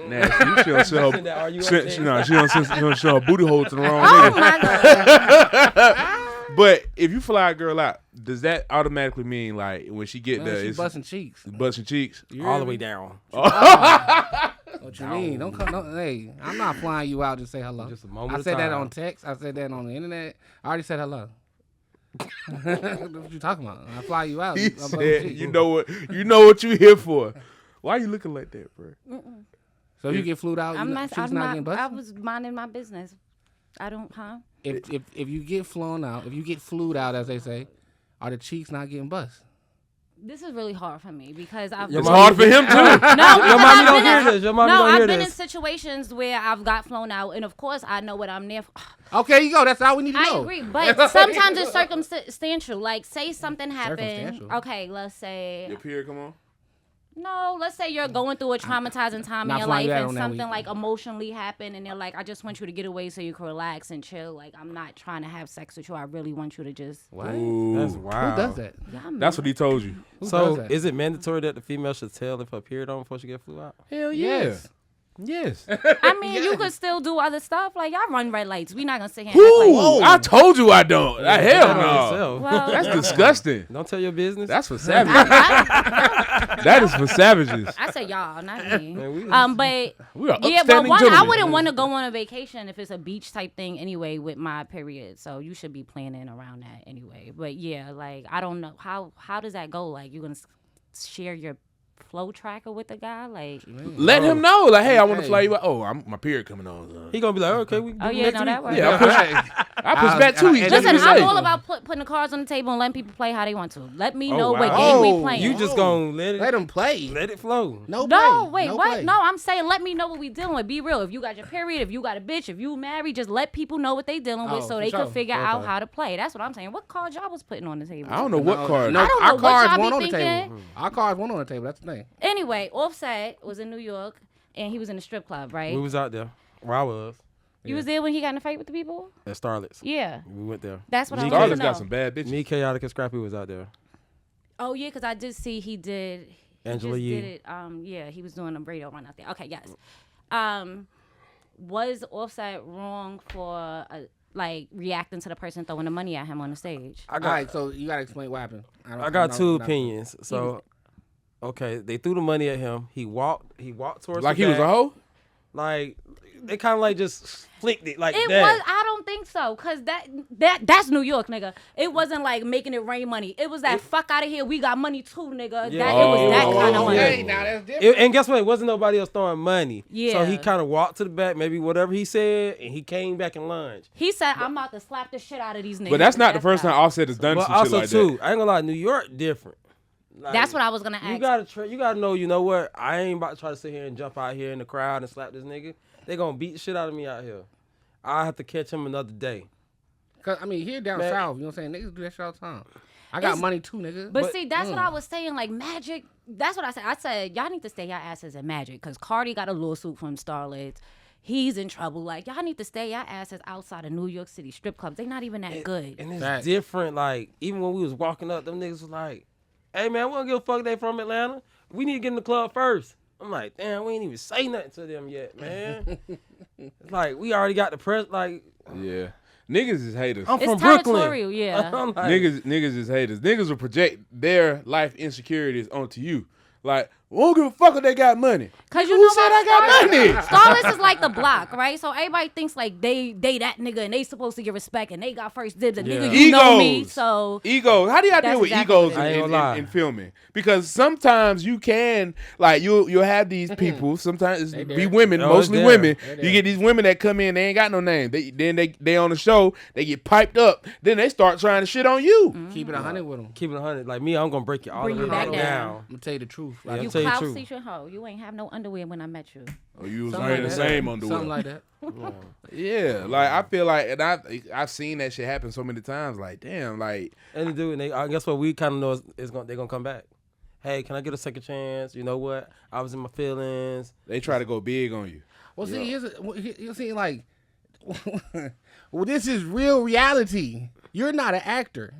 nasty. She don't sell Send that, are you she, upset? she, no, she don't show her booty hole to the wrong Oh nigga. my god. But if you fly a girl out, does that automatically mean like when she get Man, there, she it's busting cheeks. busting cheeks? You all hear the me? way down. What you mean? Don't come. Don't, hey, I'm not flying you out to say hello. Just a moment I of said that time. on text. I said that on the internet. I already said hello. What you talking about? I fly you out. He I'm busting said, cheeks. "You know what you here for." Why you looking like that, bro? So if you get flued out, I'm not. cheeks not getting busted? I was minding my business. I don't, huh? If you get flown out, if you get flued out, as they say, are the cheeks not getting bust? This is really hard for me because I've. It's hard for him too. No, Your because mommy I've don't been hear in- this. Your mommy No, don't hear I've been in this. situations where I've got flown out, and of course I know what I'm there for. Okay, you go. That's all we need to I know. agree, but sometimes it's circumstantial. Like, say something happened. Circumstantial? Okay, let's say. Your period come on. No, let's say you're going through a traumatizing time in Not your flying life you out and on that something week. like emotionally happened, and they're like, I just want you to get away so you can relax and chill. Like, I'm not trying to have sex with you. I really want you to just. What? That's Who wild. does that? Yeah, That's what he told you. Who So does that? is it mandatory that the female should tell if her period on before she get flew out? Hell Yes. Yes. I mean, you could still do other stuff. Like, y'all run red lights. We not gonna sit here and Who? act like. I told you I don't. Hell Depend on no. yourself. Well, That's disgusting. Don't tell your business. That's for savages. That is for savages. I said y'all, not me. Man, we- But We are yeah, upstanding but I gentlemen. wouldn't want to go on a vacation if it's a beach type thing anyway with my period. So you should be planning around that anyway. But yeah, like I don't know how does that go? Like you gonna share your flow tracker with the guy? Like Let him know. Like, hey, I want to fly you out. Oh, my period coming on. son. He gonna be like, okay, we. oh yeah, no that works. Yeah, I push back too. He's Listen, just I'm say. all about putting the cards on the table and letting people play how they want to. Let me know wow. what game we Oh, playing. You just gonna let it Let them play. let it flow. No, No, play. wait, No what? play. No, I'm saying let me know what we dealing with. Be real. If you got your period, if you got a bitch, if you married, just let people know what they dealing with Oh, so for they sure. can figure Okay. out how to play. That's what I'm saying. What cards y'all was putting on the table? I don't know what card. No, I don't know our what cards y'all be weren't on the thinking. table. Our cards weren't on the table. That's the thing. Anyway, Offset was in New York and he was in a strip club, right? We was out there where I was You was there when he got in a fight with the people? at Starlet's. Yeah. We went there. That's what I Me, wanted to Scarlett's know. got some bad bitches. Me, Chaotic, and Scrappy was out there. Oh yeah, because I did see he did. He Angela just Yee. did it. Yeah, he was doing a radio run out there. Okay, yes. Was Offset wrong for like reacting to the person throwing the money at him on the stage? All right, so you gotta explain what happened. I got two opinions. So, okay, they threw the money at him. He walked towards Like the he was a back. hoe? Like they kind of like just flicked it like It that. was. I don't think so, cause that's New York, nigga. It wasn't like making it rain money. It was that fuck out of here. We got money too, nigga. Yeah. It was that kind of money. Hey, now that's different. And guess what? It wasn't nobody else throwing money. Yeah. So he kind of walked to the back, maybe whatever he said, and he came back and lunged. He said, "I'm about to slap the shit out of these niggas." But that's not the first how- time Offset has done But some shit also like too, that. I ain't gonna lie, New York different. Like, That's what I was gonna ask. you gotta know. You know what? I ain't about to try to sit here and jump out here in the crowd and slap this nigga. They gonna beat the shit out of me out here. I have to catch him another day. Cause I mean, here down Man. south, you know what I'm saying? Niggas do that shit all the time. I got It's- money too, nigga. But see, that's what I was saying. Like Magic, that's what I said. I said y'all need to stay your asses in Magic because Cardi got a lawsuit from Starlets. He's in trouble. Like y'all need to stay your asses outside of New York City strip clubs. They not even that good. And it's Facts. different. Like even when we was walking up, them niggas was like, "Hey man, we don't give a fuck they from Atlanta. We need to get in the club first." I'm like, damn, we ain't even say nothing to them yet, man. It's like we already got the press. Like Yeah. Niggas is haters. I'm It's from Brooklyn. territorial, yeah. I'm like, Niggas is haters. Niggas will project their life insecurities onto you. Like, we don't give a fuck if they got money. Cause you Who know said what? I got money? Starlets is like the block, right? So everybody thinks like they that nigga and they supposed to get respect and they got first dibs and Yeah. nigga you know me. Egos. So Egos. How do y'all That's deal with exactly egos what it is. I ain't in, gonna lie. in filming? Because sometimes you can, like, you'll have these people. Sometimes it's be women, Oh, it's mostly there. women. They You there. get these women that come in, they ain't got no name. They on the show, they get piped up. Then they start trying to shit on you. Keep it 100 with them. keep it 100. Like me, I'm gonna break it all Bring the you way back down. down. I'm gonna tell you the truth. Yeah, Like, you tell you the clout truth. season hoe. You ain't have no underwear when I met you. Oh, you was Something wearing the like that. same underwear. Something like that. Yeah, like I feel like, and I've seen that shit happen so many times. Like, damn, like And the dude, and I guess what we kind of know is they're gonna come back. Hey, can I get a second chance? You know what? I was in my feelings. they try to go big on you. Well, see, you're seeing like, well, this is real reality. You're not an actor.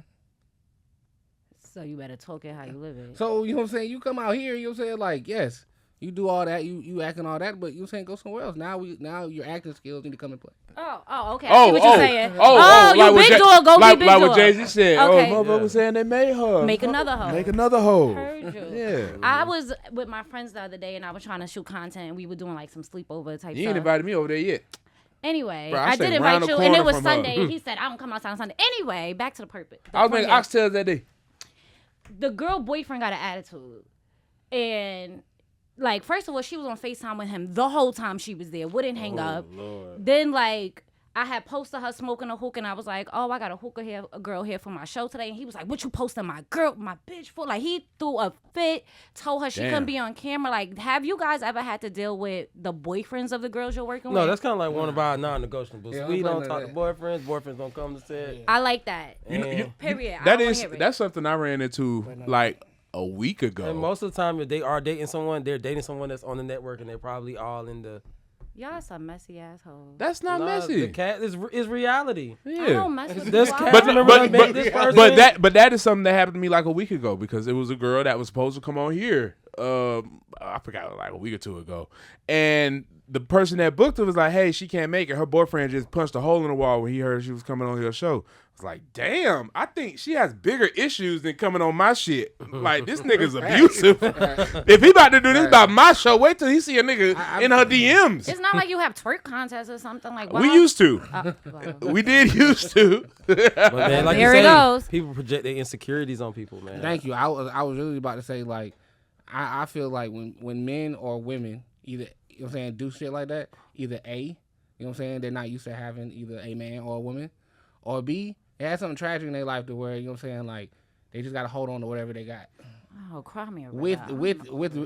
So you better talk it how you live it. So, you know what I'm saying? You come out here, you know what I'm saying? Like, yes, you do all that, you acting all that, but you saying go somewhere else. Now your acting skills need to come and play. Oh, okay. I see what you're saying. You what big Jay- dog, go like, be big like dog. what Jay-Z said. Okay. Oh, motherfucker was saying they made her. Make another hoe. Make another hoe. Heard you. Yeah. I was with my friends the other day and I was trying to shoot content and we were doing like some sleepover type You ain't stuff. invited me over there yet. Anyway, Bro, I I stay did round invite the you and it corner was from her. Sunday. He said, I don't come outside on Sunday. Anyway, back to the purpose. I was making oxtails that day. The girl boyfriend got an attitude. And like, first of all, she was on FaceTime with him the whole time she was there. Wouldn't hang up. Lord. Then, like, I had posted her smoking a hookah, and I was like, oh, I got a hookah here, a girl here for my show today. And he was like, what you posting my bitch for? Like, he threw a fit, told her she couldn't be on camera. Like, have you guys ever had to deal with the boyfriends of the girls you're working with? No, that's kind of like one of our non-negotiables. Yeah, We I'm don't putting talk that. to boyfriends. Boyfriends don't come to set. I like that. Period. I don't wanna hear it. That's something I ran into like a week ago. And most of the time, if they are dating someone, they're dating someone that's on the network, and they're probably all in the. Y'all some messy assholes. That's not Nah, messy. The cat is reality. I Yeah. don't mess with This you. cat- But, remember I met this person? but that is something that happened to me like a week ago because it was a girl that was supposed to come on here. I forgot, like a week or two ago, and the person that booked her was like, "Hey, she can't make it. Her boyfriend just punched a hole in the wall when he heard she was coming on your show." I was like, "Damn, I think she has bigger issues than coming on my shit. Like this nigga's abusive. If he about to do this about my show, wait till he see a nigga in her DMs." It's not like you have twerk contests or something like. We used to. Well, We did used to. But man, like There you it say, goes. people project their insecurities on people, man. Thank you. I was really about to say, like, I feel like when men or women either, you know what I'm saying, do shit like that, either A, you know what I'm saying, they're not used to having either a man or a woman, or B, they had something tragic in their life to where, you know what I'm saying, like, they just got to hold on to whatever they got. oh, cry me a With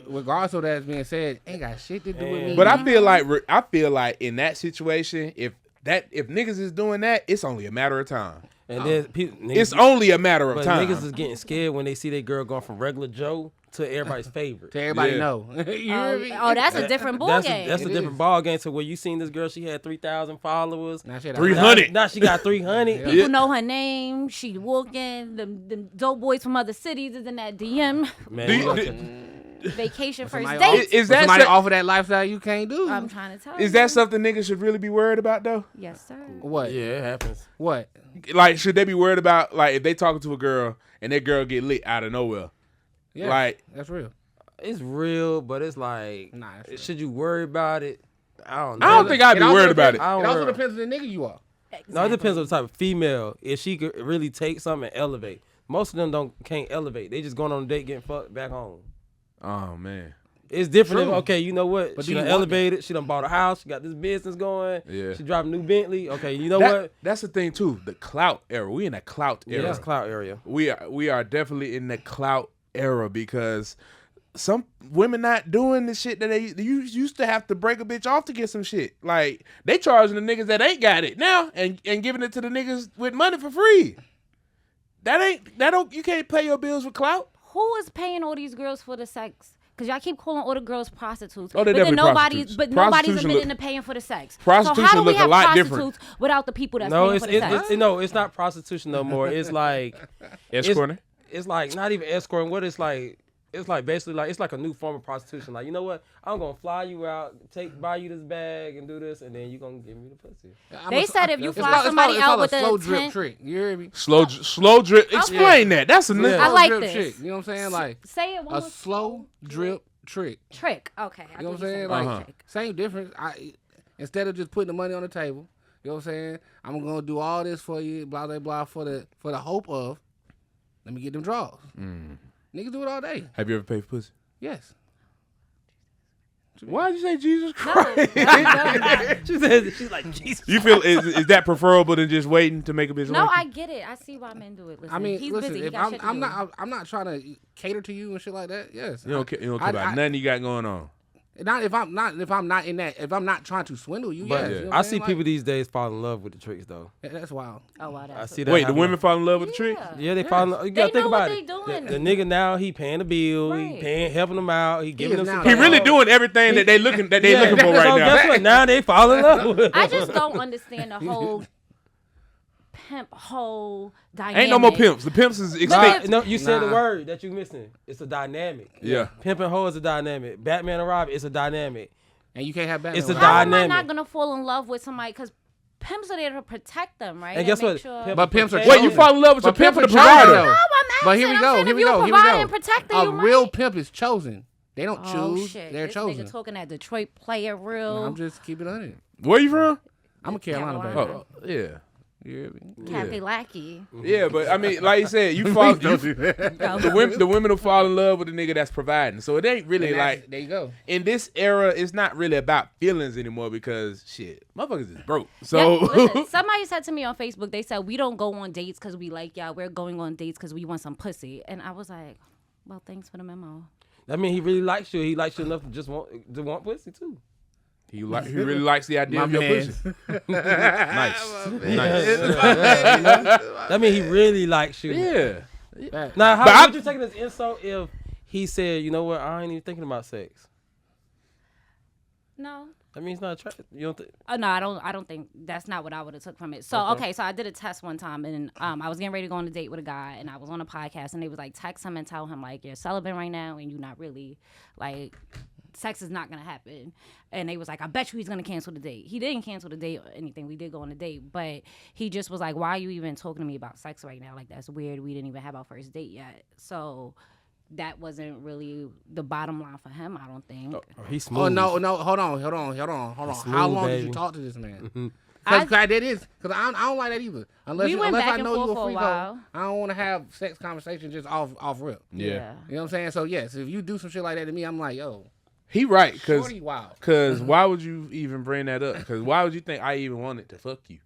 regardless of that being said, ain't got shit to do with me. But I feel like in that situation, if niggas is doing that, it's only a matter of time. And then people, It's only a matter of but time. niggas is getting scared when they see their girl going from regular Joe to everybody's favorite. to everybody Yeah. know. You hear me? Oh, that's a different ball That's game. a It different is. ball game. So where you seen this girl, she had 3,000 followers. Now shit, 300. Now she got 300. People know her name. She walking. The dope boys from other cities is in that DM. Man, Do you you- gonna do- take- Vacation first Somebody date. offer- Is that somebody sa- offer that lifestyle you can't do? I'm trying to tell Is you. that something niggas should really be worried about though? Yes, sir. What? yeah, it happens. What? Like, should they be worried about like if they talking to a girl and that girl get lit out of nowhere? Yeah, Like, that's real. It's real, but it's like, Nah, it's real. should you worry about it? I don't know. I don't think I'd be also worried about depends- it. I don't It also worry. depends on the nigga you are. No, it depends on the type of female. If she could really take something and elevate. Most of them can't elevate. They just going on a date, getting fucked back home. Oh man. It's different. True. If, okay, you know what? But She do done you want elevated. She done bought a house. She got this business going. Yeah. She driving a new Bentley. Okay, you know what? That's the thing too. The clout era. We in that clout Yeah, era. that's clout area. We are definitely in the clout era because some women not doing the shit that they used to have to break a bitch off to get some shit. Like they charging the niggas that ain't got it now and giving it to the niggas with money for free. You can't pay your bills with clout. Who is paying all these girls for the sex? Because y'all keep calling all the girls prostitutes. Oh, they're but then definitely nobody's prostitutes. admitting to paying for the sex. Prostitution so how do we look a have lot different. prostitutes without the people that's No, paying it's for the sex? it's not prostitution no more. It's like Escorting. it's like not even escorting. What it's like basically like it's like a new form of prostitution. Like, you know what? I'm gonna fly you out, buy you this bag and do this, and then you gonna give me the pussy. They said if you It's fly called- somebody it's out called with a slow a drip tent, trick. You hear me? Slow drip. Explain that. That's a Yeah. I Slow like drip this. trick. You know what I'm saying? Like say it one a more slow drip trick. trick. Okay, You know what I'm thought you saying? said Like trick. same difference. Instead of just putting the money on the table, you know what I'm saying? I'm gonna do all this for you, blah blah blah, for the hope of let me get them draws. Niggas do it all day. Have you ever paid for pussy? Yes. Why did you say Jesus Christ? She's like, Jesus. You feel is that preferable than just waiting to make a bitch? No, like I you? get it. I see why men do it. Listen, I mean, he's listen. busy. He If got shit to I'm do. not trying to cater to you and shit like that. Yes. You don't care about nothing you got going on. Not if I'm not in that. If I'm not trying to swindle you. But Yes. You know what I I'm see saying? people these days fall in love with the tricks though. That's wild. Oh, wow, I that's see that. Wait, the happening. women fall in love with the trick? Yeah, they fall in love. You gotta They think know what about they it. doing. The nigga now he paying the bill. Right. He paying, helping them out. He giving is them now. some. He really doing everything that they looking for right so now. guess what? Now they fall in love with him. I just don't understand the whole pimp whole dynamic. Ain't no more pimps. The pimps is Nah, extinct. no, you said the Nah. word that you missing. It's a dynamic. Yeah. Pimp and hoe is a dynamic. Batman and Robin is a dynamic. And you can't have Batman. It's a with How it. am I dynamic. not gonna fall in love with somebody? Because pimps are there to protect them, right? And guess make what? Sure. Pimp- But pimps are Wait, Wait, you chosen. fall in love with your But pimp or the pimps are chosen, provider? though. No, I'm But here asking. we I'm go. saying Here if we you go. a Here we provider go. and protector, A you real right. pimp is chosen. They don't Oh choose. shit! They're this chosen. nigga talking that Detroit player real. I'm just keeping it on it. Where you from? I'm a Carolina Carolina. baby. Oh, yeah. You hear me? Kathy Lackey. Yeah, but I mean, like you said, you fall. Don't do that. The women will fall in love with the nigga that's providing. So it ain't really like there you go. in this era. It's not really about feelings anymore because shit, motherfuckers is broke. So listen, somebody said to me on Facebook, they said we don't go on dates because we like y'all. We're going on dates because we want some pussy. And I was like, well, thanks for the memo. I mean, he really likes you. He likes you enough to just want pussy too. he really likes the idea of your pussy. Nice. That means he really likes you. Yeah. Now, But how would you take it as insult if he said, you know what, I ain't even thinking about sex? No. That means not attractive. You don't think? No, I don't think that's not what I would have took from it. So okay, so I did a test one time, and I was getting ready to go on a date with a guy, and I was on a podcast, and they was like, text him and tell him like you're celibate right now, and you're not really like sex is not gonna happen. And they was like, I bet you he's gonna cancel the date. He didn't cancel the date or anything. We did go on a date, but he just was like, why are you even talking to me about sex right now? Like that's weird. We didn't even have our first date yet. So that wasn't really the bottom line for him, I don't think. He's smooth. Oh no, hold on. How long did you talk to this man? Because I don't like that either. Unless I know you a freak, I don't want to have sex conversation just off rip. Yeah. You know what I'm saying? So yes, if you do some shit like that to me, I'm like, yo, He right, shorty, wow. Cause why would you even bring that up? Cause why would you think I even wanted to fuck you?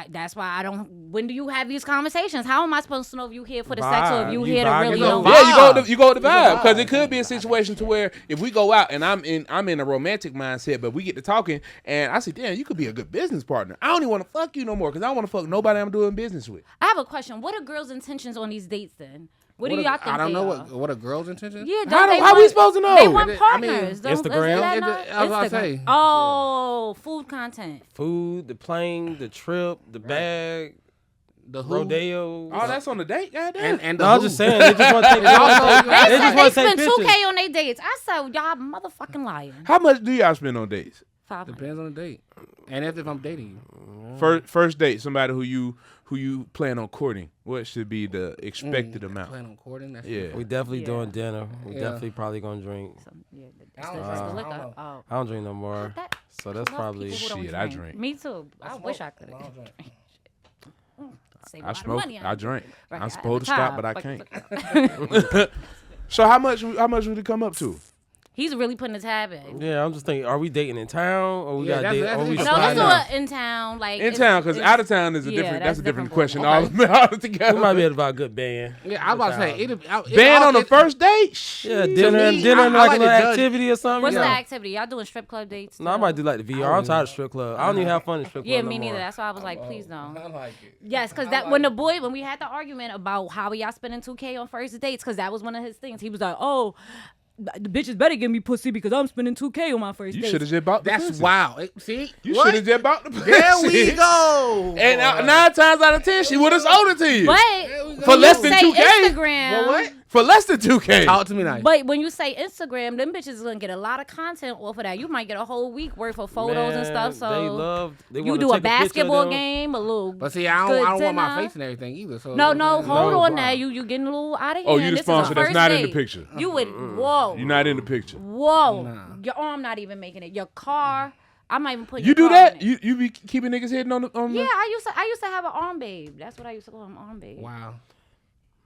That's why I don't. When do you have these conversations? How am I supposed to know if you here for the Vibe. sex or if you You here to vibe. really You know? know, Yeah, you go with the vibe vibe. because it could be a situation to where if we go out and I'm in a romantic mindset, but we get to talking and I say, damn, you could be a good business partner. I don't even want to fuck you no more because I don't want to fuck nobody I'm doing business with. I have a question. What are girls' intentions on these dates then? What do y'all think? I don't they know are? what a girl's intention. Yeah, How we supposed to know? They want I mean, partners. Instagram? I I was about to say. Oh, food content. Food, the plane, the trip, the bag, The who? rodeo. Oh, that's on the date, goddamn. And No, I'm just saying. They just want to take. They said they take spend pictures. $2K on their dates. I said, y'all motherfucking lying. How much do y'all spend on dates? 500. depends on the date, and if I'm dating you. First date, somebody who you plan on courting. What should be the expected amount? Plan on courting. That's Yeah. We definitely Yeah. doing dinner. We Yeah. definitely probably gonna drink. Yeah, I that's don't the know. liquor. I don't Oh. I don't drink no more. That- So that's love probably. people who don't Shit, I drink. Me too. I wish I could. I don't drink. Save a I lot of smoke. money on I it. drink. Right, I'm at supposed the to stop, time, but I but- can't. So how much would it come up to? He's really putting the tab in. Yeah, I'm just thinking. Are we dating in town or we Yeah, got that's- date? that's Or we it. No, split let's up? do it in town. Like In town, because out of town is a yeah, different. That's a different ballgame. question Okay. altogether. We might be able to buy a good band. Yeah, I was about to say it. Band on the first date? Yeah, Shit. dinner, me, dinner, I like like a to little judge- activity or something. What's yeah. the activity? Y'all doing strip club dates? No, I too? might do like the VR. I'm tired of strip club. I don't even have fun in strip club. Yeah, no me more. neither. That's why I was like, please don't. I like it. Yes, because that when we had the argument about how y'all spending $2K on first dates, because that was one of his things. He was like, oh, the bitches better give me pussy because I'm spending $2K on my first You date. should have just bought the That's pussy. wild. See, You What? should have just bought the pussy. There we go. And 9 times out of 10, she would have sold it to you. But For when less you than say 2K? Instagram, What? For less than 2K. Talk to me nice. But when you say Instagram, them bitches is gonna get a lot of content off of that. You might get a whole week worth of photos and stuff. So they you wanna do a take picture of basketball them. game, a little. But see, I good don't want my dinner. face and everything either. So No, hold No, on wow. now. You getting a little out of here. Oh, you the This is a sponsor that's first not in the date. picture. You would, whoa. You're not in the picture. Whoa. Nah. Your arm not even making it. Your car, I might even put You your do car that? in it. You be keeping niggas hitting on the Yeah, I used to have an arm babe. That's what I used to call him, arm babe. Wow.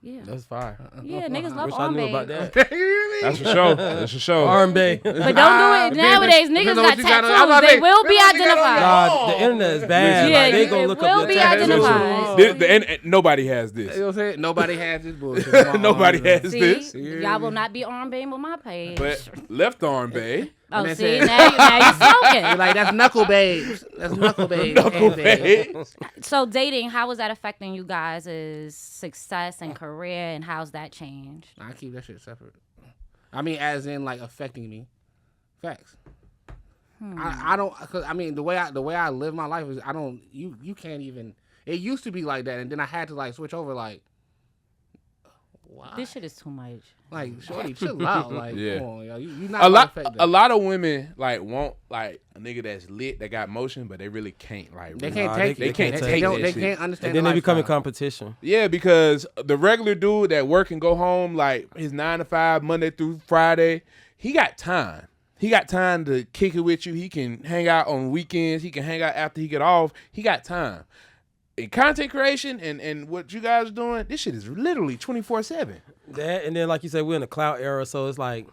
Yeah. That's fire. Yeah, niggas love Wish I arm knew babe. about that. That's for sure. That's for sure. Arm bay. But don't do it nowadays. Niggas depends on got what you got on. I'm tattoos. about to They say, will be depends on what you got on identified. Nah, the internet is bad. Yeah, like, they it gonna look will up be your tattoos. identified. And nobody has You this. know what I'm saying? Nobody has this bullshit. Nobody has See, this. y'all will not be arm babe on my page. But left arm, babe. Oh, that's see, it. now you're smoking. You're like, that's knuckle babes. That's knuckle babes. Knuckle and babes. babe. So dating, how is that affecting you guys' success and career, and how's that changed? I keep that shit separate. I mean, as in like affecting me. Facts. I don't, cause I mean the way I live my life is I don't. You can't even. It used to be like that, and then I had to like switch over. Like, why? This shit is too much. Like, shorty, chill out. Like, Yeah. come on, yo. You not A lot of women like want like a nigga that's lit that got motion, but they really can't like. They really- can't take they it. can't They take don't. that They shit. can't understand. And then the they become in lifestyle. competition. Yeah, because the regular dude that work and go home like his 9 to 5 Monday through Friday, he got time. He got time to kick it with you. He can hang out on weekends. He can hang out after he get off. He got time. in content creation and what you guys are doing, this shit is literally 24/7. That and then like you said, we're in the clout era, so it's like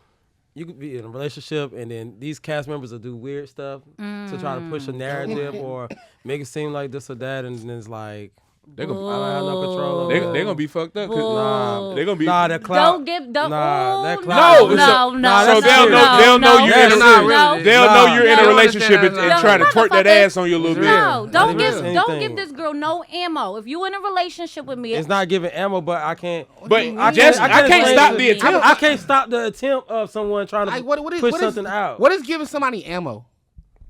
you could be in a relationship and then these cast members will do weird stuff to try to push a narrative or make it seem like this or that, and then it's like They're I don't have no control over They're it. gonna be fucked up. Nah, They're gonna be. that clout. Don't give the that ooh, clout. So they'll know you're in a they'll know you're in a relationship and trying to twerk that ass on you a little bit. No, don't Anything. give this girl no ammo. If you in a relationship with me, It's not giving ammo, but I can't. But I just I can't explain stop it. the attempt. I can't stop the attempt of someone trying to Like, what is push something out. What is giving somebody ammo?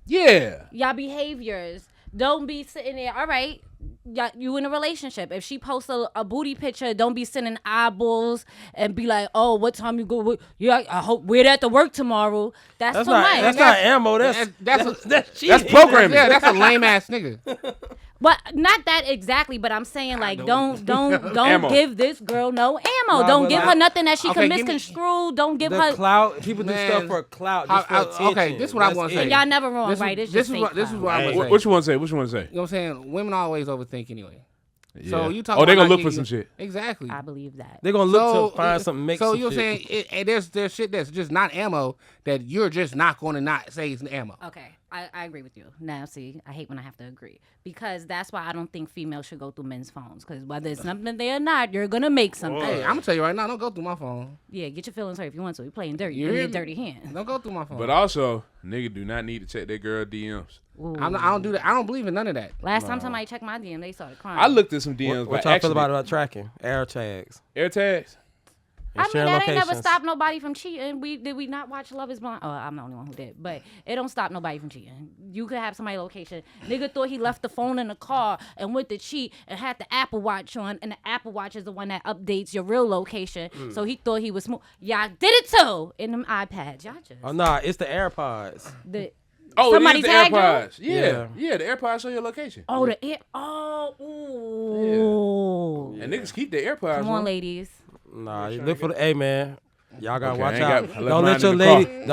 Yeah. y'all behaviors. Don't be sitting there. All right. You in a relationship. If she posts a booty picture, don't be sending eyeballs and be like, "Oh, what time you go? Yeah, I hope we're at the work tomorrow." That's too much. That's not ammo. That's cheating. programming. Yeah, that's a lame ass nigga. But not that exactly. But I'm saying like, don't Ammo. give this girl no ammo. Nah, Don't but give like- her nothing that she Okay, can give me- misconstrue. Don't give The her. clout. People do Man. stuff for clout. Just for attention. Okay, this is what I That's want to it. say. Y'all never wrong, This is- right? It's this just is what fake this is clout. what I'm What gonna say. you want to say? What you want to say? You know what I'm saying? Women always overthink anyway. Yeah. So you talk. Oh, they about gonna not look for getting- some shit. Exactly. I believe that. They're gonna look to find something, make so some you're shit. saying there's shit that's just not ammo that you're just not going to not say is ammo. Okay, I agree with you. Now, see, I hate when I have to agree because that's why I don't think females should go through men's phones because whether it's something there or not, you're gonna make something. Hey, I'm gonna tell you right now, don't go through my phone. Yeah, get your feelings hurt if you want to. You're playing dirty. You Give me hear a me? dirty hand. Don't go through my phone. But also, nigga do not need to check that girl DMs. Ooh. I don't do that. I don't believe in none of that. Last time somebody checked my DM, they started crying. I looked at some DMs. What by y'all feel accident. about tracking? Air tags. Air tags? And I mean, sharing that ain't never locations. stopped nobody from cheating. Did we not watch Love Is Blind? Oh, I'm the only one who did. But it don't stop nobody from cheating. You could have somebody's location. Nigga thought he left the phone in the car and went to cheat and had the Apple Watch on, and the Apple Watch is the one that updates your real location. So he thought he was smooth. Y'all did it too in them iPads. Y'all just Oh nah, it's the AirPods. Oh, Somebody it is the tagged you? AirPods. Yeah, the AirPods show your location. Oh, the ear. Oh, ooh. And niggas keep their AirPods. Come on, ladies. Nah, you look for the hey man. Y'all gotta Okay, watch I ain't out. got- I left Don't mine let your in the lady. car.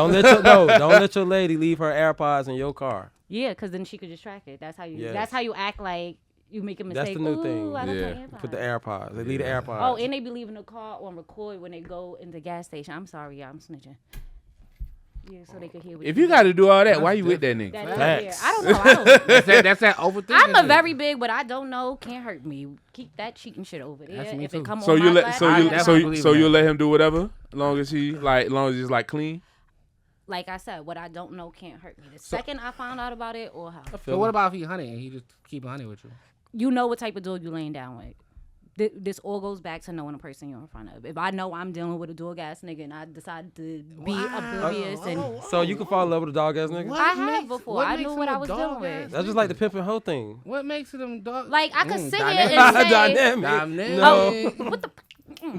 Don't let your lady leave her AirPods in your car. Yeah, because then she could just track it. That's how you. Yes. That's how you act like you make a That's mistake. the new Ooh, thing. I left Yeah. my AirPods. Put the AirPods. They leave the AirPods. Oh, and they be leaving the car on record when they go in the gas station. I'm sorry, y'all. I'm snitching. Yeah, so they could hear what If you got to do all that, why you with that nigga? that is Facts. there. I don't know. I don't. That's that overthinking. I'm a shit. very big, but I don't know. Can't hurt me. Keep that cheating shit over there. That's me If too. it come So on you my let lap, so I you let definitely so it. believe so in you that. let him do whatever, long as it's like clean. Like I said, what I don't know can't hurt me. The second I found out about it, or how So what about if he hunted and he just keep hunting with you? you know what type of dog you laying down with. This all goes back to knowing the person you're in front of. If I know I'm dealing with a dog ass nigga and I decide to be oblivious and So you can fall in love with a dog ass nigga? I have before. I knew what I was dealing with. That's just like the pimping hoe thing. What makes it them dog? Like I could sit here dynamic. and say, Dynamic. oh, what the.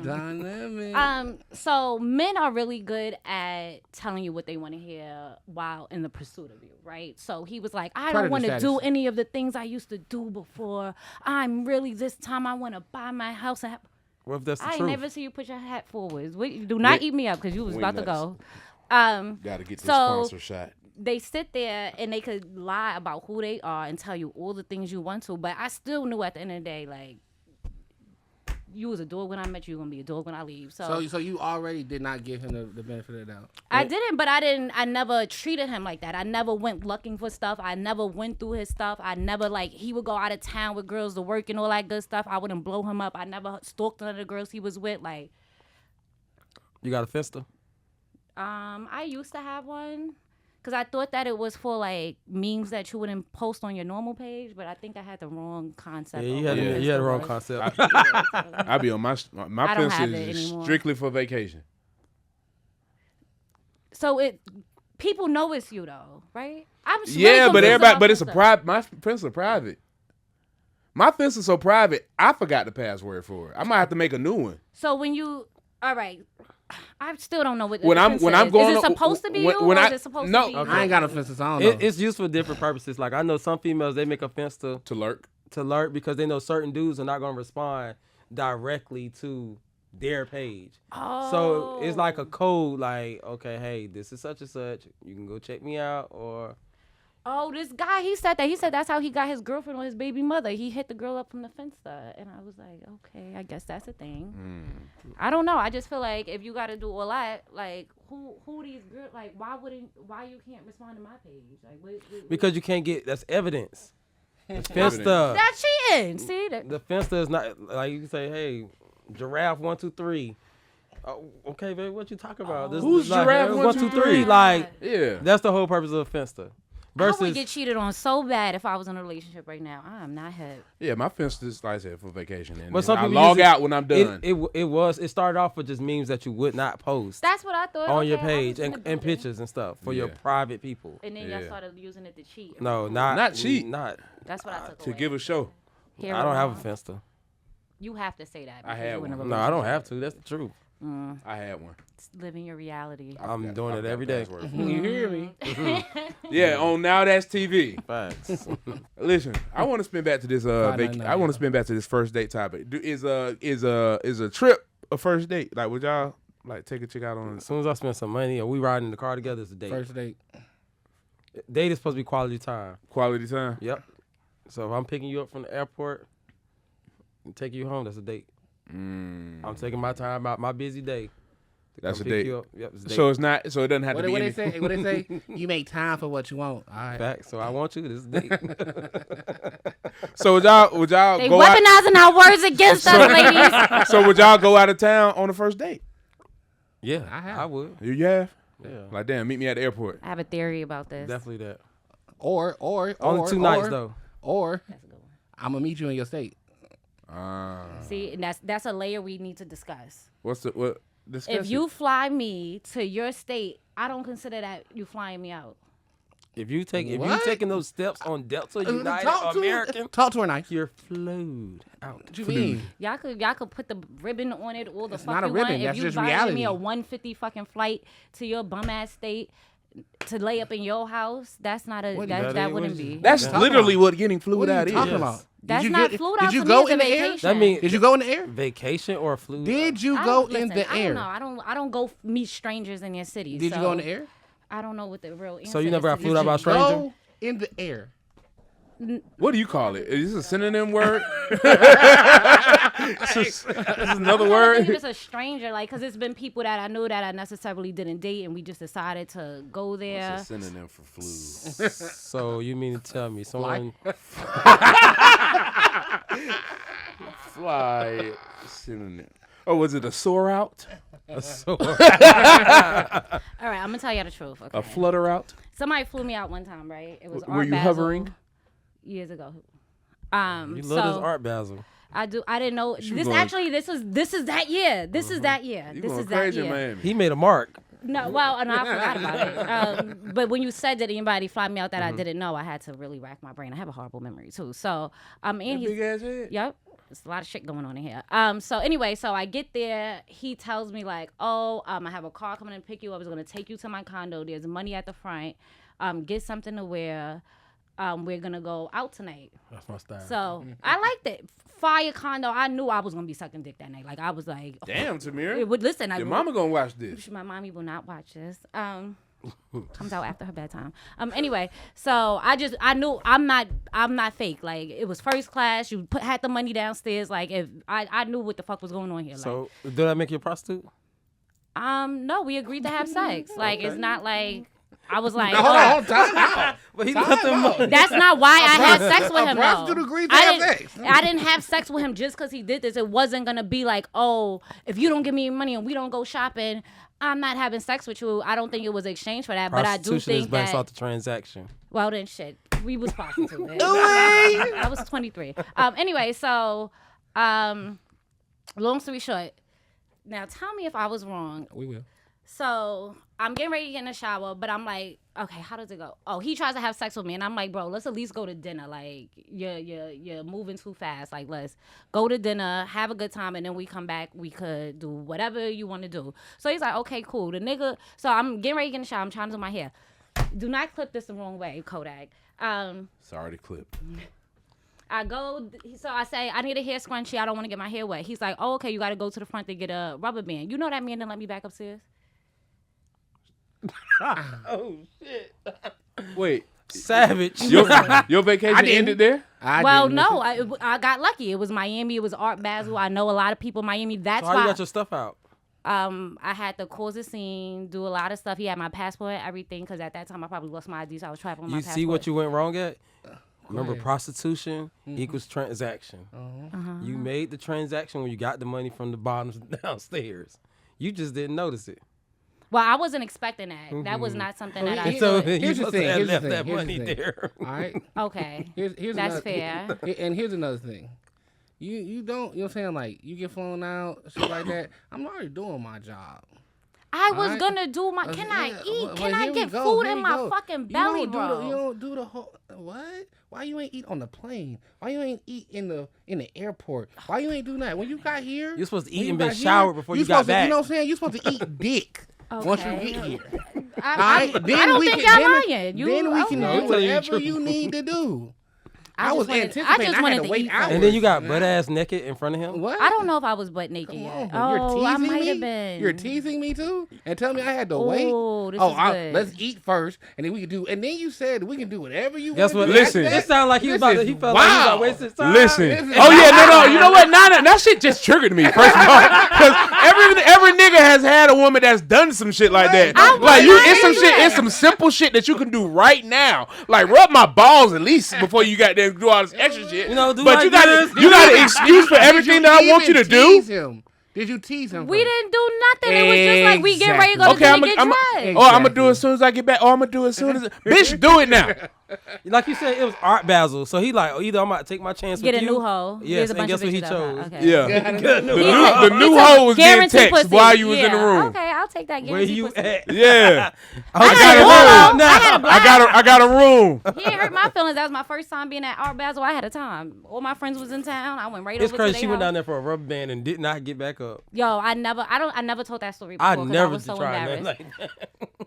Dynamic. So men are really good at telling you what they want to hear while in the pursuit of you, right? So he was like, I don't Predator want to status. do any of the things I used to do before. I'm really this time I want to buy my house and have. What if that's the I ain't truth? never see you put your hat forwards. Do not eat me up because you was we about to nuts. go. Got to get this So- sponsor shot. They sit there and they could lie about who they are and tell you all the things you want to, but I still knew at the end of the day, like, you was a dog when I met you, you're gonna be a dog when I leave. So you already did not give him the benefit of the doubt. I didn't, but I never treated him like that. I never went looking for stuff. I never went through his stuff. I never, like, he would go out of town with girls to work and all that good stuff. I wouldn't blow him up. I never stalked none of the girls he was with. Like, You got a fista? I used to have one because I thought that it was for, like, memes that you wouldn't post on your normal page, but I think I had the wrong concept. Yeah, of you had, what the, Insta you had the wrong was. concept. I be on my I don't fence have it is anymore. strictly for vacation. So people know it's you though, right? I'm just Yeah, really but confused everybody, about but it's a this private. My fence is private. My fence is so private. I forgot the password for it. I might have to make a new one. So when you, all right, I still don't know what. When I'm going, is it supposed to be you, or is it supposed to be? I ain't got a fence, so I don't know. It's used for different purposes. Like I know some females they make a fence to lurk. Because they know certain dudes are not gonna respond directly to their page. So it's like a code. Like okay, hey, this is such and such. You can go check me out, or Oh, this guy, he said that. He said that's how he got his girlfriend or his baby mother. He hit the girl up from the Finsta. And I was like, okay, I guess that's a thing. I don't know. I just feel like if you got to do all that, like, who these girls, like, why you can't respond to my page? Like, what? Because you can't get, that's evidence. The Finsta. That's cheating. See? The Finsta is not, like, you can say, hey, giraffe 1, 2, 3. Oh, okay, baby, what you talking about? Who's like, giraffe hey, 1, 2, 3? Like, Yeah. that's the whole purpose of a Finsta. I would get cheated on so bad if I was in a relationship right now. I am not hip. Yeah, my fence is, like I said, for vacation. And But some I people log use it- out when I'm done. It started off with just memes that you would not post That's what I thought. on your Okay, I page was in the and building. pictures and stuff for your Yeah. private people. And then y'all Yeah. started using it to cheat. No, Cool. not cheat. Not. That's what I took to away. give a show. Here I don't we have go. a Finsta. You have to say that. I because had you in a one. No, I don't relationship. have to. That's the truth. I had one. Living your reality. I'm doing it Forgot every the day. password. You hear me? Yeah, on THRU. Facts. Listen, I want to spin back to this. I want to spin back to this first date topic. Is a trip a first date? Like, would y'all like take a chick out on? As soon as I spend some money or we riding in the car together, it's a date. First date. Date is supposed to be quality time. Quality time? Yep. So if I'm picking you up from the airport and taking you home, that's a date. I'm taking my time out, my busy day. to That's come a pick date. you up. Yep, it's a date. So it's not. So it doesn't have to be. What they anything. say? What they say? You make time for what you want. All right. Facts. So I want you. This is a date. So would y'all They go out? weaponizing our words against us, ladies. So would y'all go out of town on the first date? Yeah, I have. I would. You have? Yeah, Like, damn, meet me at the airport. I have a theory about this. definitely that. Or Only 2 nights though. Or That's a good one. I'm gonna meet you in your state. See, and that's a layer we need to discuss. What? Discuss If you fly me to your state, I don't consider that you flying me out. If you What? taking those steps on Delta United American, Talk to her nice. you're flowed out. What you mean? Y'all could put the ribbon on it all the fuck not a you ribbon, want. that's If you just buying me reality. a 150 fucking flight to your bum ass state to lay up in your house, that's not a What- that that wouldn't is- be. That's Talking literally about- what getting fluid What are out you is. talking Yes. about? That's Did you not get- fluid Did out you to go me. in It's the a air? vacation. That mean Did you go in the air? vacation or flew? Did you I go don't- in listen, the I air? don't know. I don't go meet strangers in your city. Did you so go in the air? I don't know what the real answer So you never is got to flew this. out by a stranger? Go in the air. What do you call it? Is this a synonym word? This is another I don't word. think it's a stranger, like, because it's been people that I knew that I necessarily didn't date, and we just decided to go there. It's a synonym for flu. So you mean to tell me someone? Fly synonym. Oh, was it a soar out? So, All right, I'm gonna tell you the truth. Okay. A flutter out? Somebody flew me out one time, right? It was Were Art you Basel hovering? years ago. you love this so art Basil. I didn't know this. going- Actually, this is that year. This is that year. You This going is that crazy, year. man. He made a mark. No, well, no, I forgot about it. But when you said that anybody fly me out that I didn't know, I had to really rack my brain. I have a horrible memory too. So, and he's Big ass head. Yep. There's a lot of shit going on in here. So anyway, so I get there. He tells me like, oh, I have a car coming to pick you up. It's going to take you to my condo. There's money at the front. Get something to wear. We're going to go out tonight. That's my style. So I liked it. Fire condo. I knew I was going to be sucking dick that night. Like I was like, Damn, Tamira. it would listen. Your mama gonna watch this. My mommy will not watch this. Comes out after her bedtime. Anyway, so I knew I'm not fake. Like it was first class. You had the money downstairs. Like if I knew what the fuck was going on here. Like, So did that make you a prostitute? no, we agreed to have sex. Like it's not like I was like, Hold on, time out. But he left them money. that's not why I had sex with him. prostitute though. agreed to I have didn't- sex. I didn't have sex with him just because he did this. It wasn't gonna be like, oh, if you don't give me money and we don't go shopping, I'm not having sex with you. I don't think it was exchange for that. But I do Prostitution is think based that. off the transaction. Well then, shit, we was prostitutes. I was 23. Anyway, so, long story short. Now tell me if I was wrong. We will. So I'm getting ready to get in the shower, but I'm like, okay, how does it go? Oh, he tries to have sex with me, and I'm like, bro, let's at least go to dinner. Like, you're moving too fast. Like, let's go to dinner, have a good time, and then we come back. We could do whatever you want to do. So he's like, okay, cool. The nigga. So I'm getting ready to get in the shower. I'm trying to do my hair. Do not clip this the wrong way, Kodaq. Sorry to clip. I go, so I say, I need a hair scrunchie. I don't want to get my hair wet. He's like, oh, okay, you got to go to the front to get a rubber band. You know that man didn't let me back upstairs? Wait, Savage. Your vacation ended there? Well, no, I got lucky. It was Miami. It was Art Basel. I know a lot of people in Miami. That's So how why you got your stuff out? I had to cause a scene, do a lot of stuff. He had my passport and everything because at that time I probably lost my ID, so I was traveling with my passport. You see what you went wrong at? Remember, prostitution equals transaction. You made the transaction when you got the money from the bottoms downstairs. You just didn't notice it. Well, I wasn't expecting that. That was not something that I So thought. you must have left that here's money the thing. there. All right. Okay, Here's that's another, fair. And here's another thing. You don't, you know what I'm saying? Like, you get flown out, shit like that. I'm already doing my job. I was Alright. gonna do my. Can I eat? Can I get food in my fucking belly, bro? You don't do the whole. What? Why you ain't eat on the plane? Why you ain't eat in the airport? Why you ain't do that? When you got here, You're supposed to eat when and you been got showered here, before you got back. You know what I'm saying? You're supposed to eat dick once you Okay. get here. I don't think y'all lying. Then we can okay. do whatever you need to do. I was anticipating. I just had wanted to to wait eat. hours. And then you got butt ass naked in front of him. What? I don't know if I was butt naked yet. Come on, Oh, you're I teasing might me? have been. You're teasing me too, and tell me I had to wait. Oh, this is good. Let's eat first, and then we can do. And then you said we can do whatever you Guess want. what? Listen. It sounded like he was about to. He felt like he was about to waste his time. Listen. This is Oh yeah, no. You know what? Now that shit just triggered me. First of all, because every nigga has had a woman that's done some shit like that. Like it's some shit. It's some simple shit that you can do right now. Like rub my balls at least before you got there do all this extra shit. You know, do but like you got an excuse for everything that I want you to do. Him? Did you tease him? We first? didn't do nothing. It was just like we get ready to go to Okay, dinner I'm and get dressed. gonna do it as soon as I get back. I'm gonna do it as soon as bitch do it now. Like you said, it was Art Basel. So he like, either I'm about to take my chance Get with a you. new hoe. Yes, There's a and bunch guess of what he bitches chose? out there. Okay. Yeah, The the new hoe was getting Guaranteed text pussy. while you was in the room. Okay, I'll take that. Where Guaranteed you pussy. at? Yeah, I I had a got ball. I had a blast. I got a room. He ain't hurt my feelings. That was my first time being at Art Basel. I had a time. All my friends was in town. I went right It's over to crazy. their She went house. down there for a rubber band and did not get back up. Yo, I never told that story before I because I never was so tried embarrassed. nothing like that.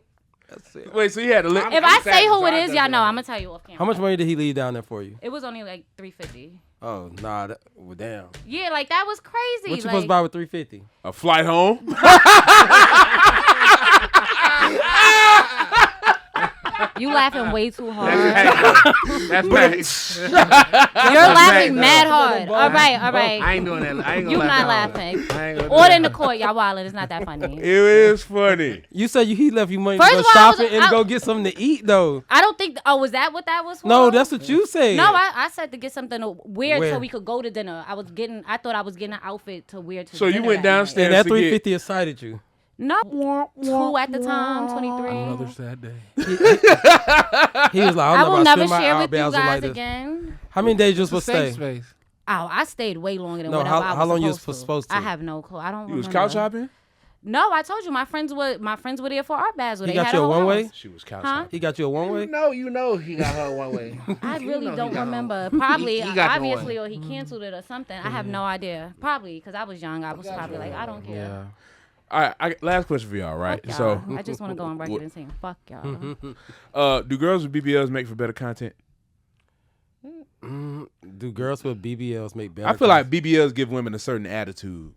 That's it. Wait, so you had to live. If I say who it is, y'all know. I'm gonna tell you off camera. How much money did he leave down there for you? It was only like $350. Oh, nah. Well, damn. Yeah, like that was crazy. What you supposed to buy with $350? A flight home. You laughing way too hard. That's nice. You're laughing mad hard. All right. I ain't doing that. I ain't gonna You not laugh. laughing. I ain't gonna do Order that. in the court, y'all wildin'. It's not that funny. It is funny. You said he left you money First to go of all, I was- shopping and go get something to eat, though. I don't think. Oh, was that what that was for? No, that's what you said. No, I said to get something to wear Where? so we could go to dinner. I thought I was getting an outfit to wear to So dinner you went that night. downstairs. And that to get- $350 excited you. No, 2 at the time, 23. Another sad day. He was like, I will I'm never never share with you like guys this. again. How many days you It's a supposed to stay? safe space. Oh, I stayed way longer than No, whatever I was how long you was supposed supposed to? I have no clue. I don't You was remember. couch hopping? No, I told you my friends were there for Art Basel. He They got had you a whole one-way? house. She was couch Huh? hopping. He got you a one-way? You know he got her one way. I really know don't he got remember. Probably, He got the obviously, one. or he canceled it or something. I have no idea. Probably because I was young. I was probably like, I don't care. Yeah. All right, last question for y'all, right? Fuck So, y'all. I just want to go on record and say, fuck y'all. do girls with BBLs make for better content? Do girls with BBLs make better? I feel like BBLs give women a certain attitude.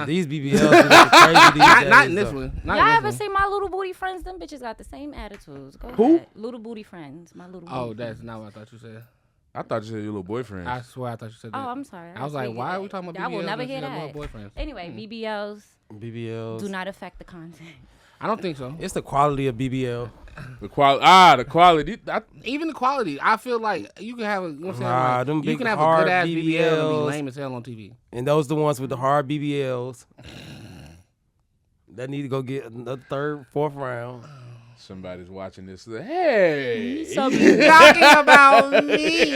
these BBLs are looking crazy these days. Not in this though. one. Not Y'all in ever this one. see my little booty friends? Them bitches got the same attitudes. Go Who? ahead. Little booty friends. My little. Oh, booty that's friends. not what I thought you said. I thought you said your little boyfriend. I swear I thought you said that. Oh, I'm sorry. I was like, why are we talking about BBLs? I will never if you hear got more that. boyfriends? Anyway, BBLs BBLs. do not affect the content. I don't think so. It's the quality of BBL. The quality. Even the quality, I feel like you can have a, you know what I'm saying? Nah, Like, them you big can have a hard good ass BBL and be BBLs. lame as hell on TV. And those the ones with the hard BBLs. That need to go get another third, fourth round. Somebody's watching this. Hey. Talking about me.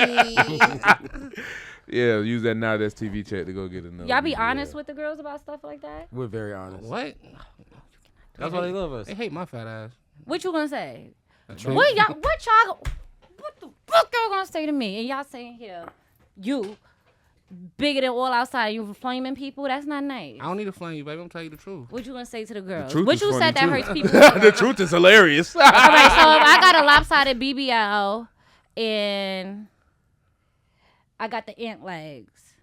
Yeah, use that Now That's TV check to go get another. Y'all be BBL. honest with the girls about stuff like that? We're very honest. What? That's why they love us. They hate my fat ass. What you gonna say? True. What the fuck y'all gonna say to me? And y'all saying here, you bigger than all outside. You flaming people. That's not nice. I don't need to flame you, baby. I'm telling you the truth. What you gonna say to the girls? truth What is you funny, said that too. hurts people? The truth is hilarious. All right, so if I got a lopsided BBL and I got the ant legs,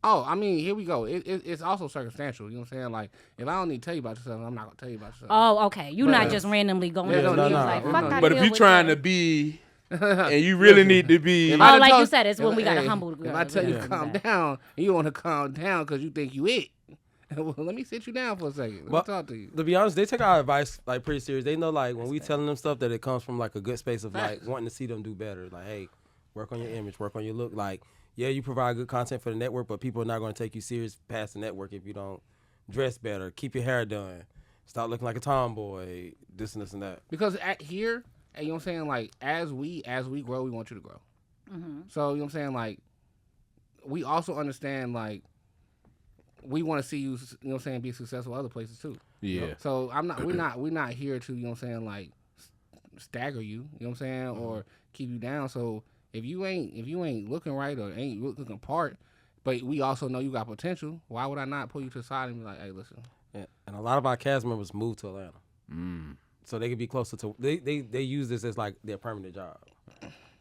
Oh, I mean, here we go. It's also circumstantial. You know what I'm saying? Like, if I don't need to tell you about yourself, I'm not gonna tell you about yourself. Oh, okay. You're not just randomly going Yeah, to no, the no, like, no, fuck no. that But if deal you're with trying you. to be, and you really need to be, If I Oh, like told- you said, it's when we got to hey, humble the girl. If I tell you Yeah. to calm down, and you want to calm down because you think you it, well, let me sit you down for a second. Let me talk to you. To be honest, they take our advice like pretty serious. They know like when we telling them stuff that it comes from like a good space of like wanting to see them do better. Like, hey, work on your image, work on your look. Like, yeah, you provide good content for the network, but people are not going to take you serious past the network if you don't dress better, keep your hair done, stop looking like a tomboy, this and this and that. Because at here, you know what I'm saying, like as we grow, we want you to grow. Mm-hmm. So you know what I'm saying, like we also understand like we want to see you, you know what I'm saying, be successful other places too. yeah. So we're not here to, you know what I'm saying, like stagger you, you know what I'm saying, or keep you down. So if you ain't looking right or ain't looking part, but we also know you got potential, why would I not pull you to the side and be like, hey, listen. Yeah. And a lot of our cast members moved to Atlanta. So they could be closer to, they use this as like their permanent job.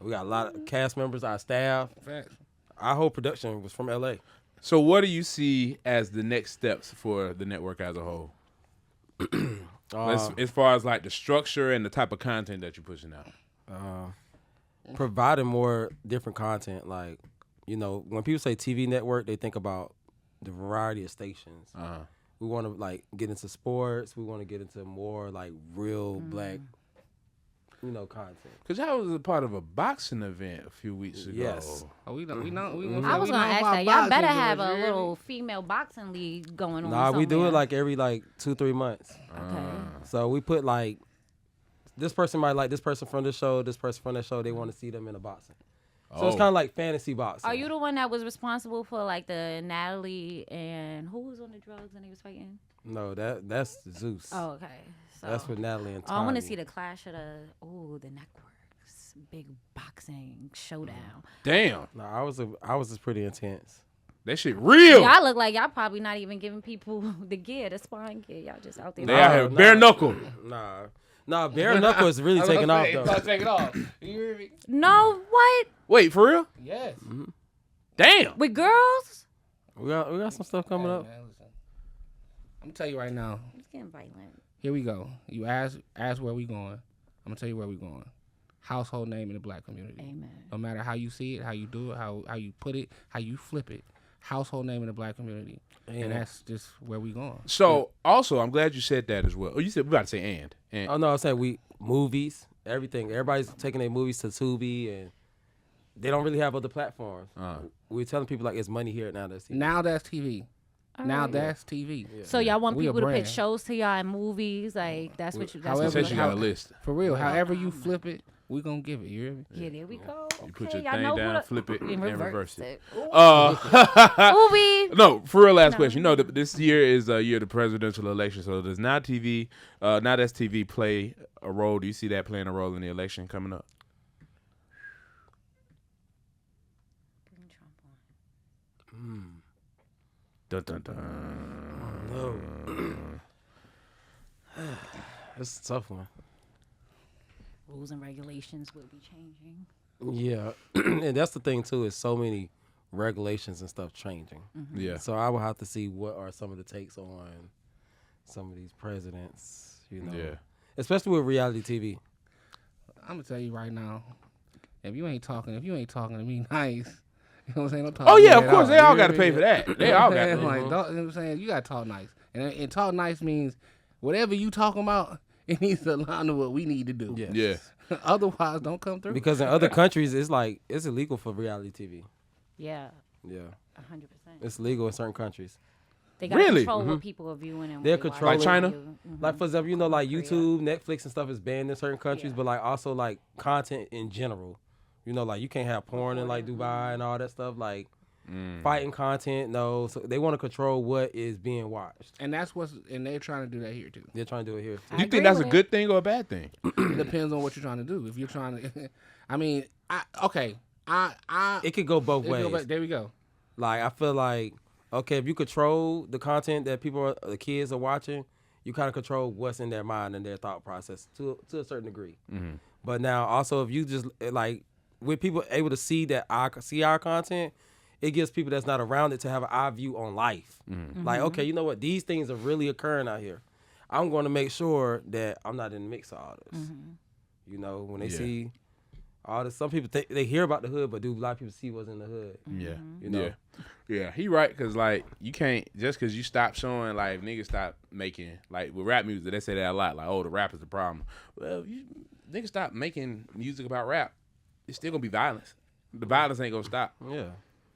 We got a lot of cast members, our staff. Facts. Our whole production was from LA. So what do you see as the next steps for the network as a whole? As far as like the structure and the type of content that you're pushing out. Providing more different content. Like, you know, when people say TV network, they think about the variety of stations. We want to like get into sports. We want to get into more like real black, you know, content. Because y'all was a part of a boxing event a few weeks ago. Yes. Oh, we know. I was gonna ask that. Y'all better have a little female boxing league going on. Nah, we do somewhere. it like every like 2-3 months. Okay. So we put like, this person might like this person from this show, this person from that show. They want to see them in a boxing. So it's kind of like fantasy boxing. Are you the one that was responsible for like the Natalie and who was on the drugs and they was fighting? No, that's Zeus. Oh, okay. So That's with Natalie and I want to Tommy. see the clash of the networks, big boxing showdown. Damn. No, I was just pretty intense. That shit real. Y'all look like y'all probably not even giving people the gear, the sparring gear. Y'all just out there. They out here bare knuckle. Nah, bare knuckle is really taking off though. Take it off. You hear me? No, what? Wait, for real? Yes. Damn. With girls? We got some stuff coming up. Man, listen. I'm gonna tell you right now. It's getting violent. Here we go. You ask where we going. I'm gonna tell you where we going. Household name in the black community. Amen. No matter how you see it, how you do it, how you put it, how you flip it. Household name in the black community. Yeah. And that's just where we going. So also, I'm glad you said that as well. Oh, you said we about to say and. Oh no, I said we movies, everything. Everybody's taking their movies to Tubi, and they don't really have other platforms. We're telling people like it's money here at NowThatsTV. Now that's TV. Now right. that's TV. Yeah. So y'all want We a people to brand. pitch shows to y'all and movies? Like that's what you. That's However- what Since you got a list, For real. However you flip it, we gonna give it. You hear me? Yeah, there we go. you put Okay, your y'all thing know who down, to- flip it, and reverse it. Ooh. Movie. No, for real. Last question. You know, this year is a year of the presidential election. So does NowThatsTV play a role? Do you see that playing a role in the election coming up? Dun, dun, dun. No. It's a tough one. Rules and regulations will be changing. Yeah, and that's the thing too. Is so many regulations and stuff changing. Yeah. So I will have to see what are some of the takes on some of these presidents. You know, Yeah. especially with reality TV. I'm gonna tell you right now. If you ain't talking to me nice, you know what I'm saying? Don't talk Oh to me yeah, of at course. They You all hear got to me? pay for that. They all got to. Like, you know what I'm saying? You gotta talk nice, and talk nice means whatever you talking about, it needs to align to what we need to do. Yes. Yeah. Otherwise, don't come through. Because in other countries, it's like it's illegal for reality TV. Yeah, Yeah, 100%. it's legal in certain countries. They got Really? control what people are viewing and They're what they controlling- Like China? Like for example, you know, like Korea. YouTube, Netflix, and stuff is banned in certain countries, Yeah. but like also like content in general. You know, like you can't have porn in like Dubai and all that stuff. Like fighting content, no. So they want to control what is being watched. And they're trying to do that here too. They're trying to do it here. Do you agree think that's a with good thing or a bad thing? It depends on what you're trying to do. If you're trying to, I mean, It could go both it go ways. back- there we go. Like I feel like okay, if you control the content that the kids are watching, you kind of control what's in their mind and their thought process to a certain degree. But now also if you just like with people able to see our content, it gives people that's not around it to have an eye view on life. Like, okay, you know what? These things are really occurring out here. I'm going to make sure that I'm not in the mix of all this. You know, when they see all this, some people they hear about the hood, but do a lot of people see what's in the hood? Yeah. You know? Yeah, he right, because, like, you can't, just because you stop showing, like, niggas stop making, like, with rap music, they say that a lot, like, oh, the rap is the problem. Well, niggas stop making music about rap, it's still going to be violence. The violence ain't going to stop. Yeah.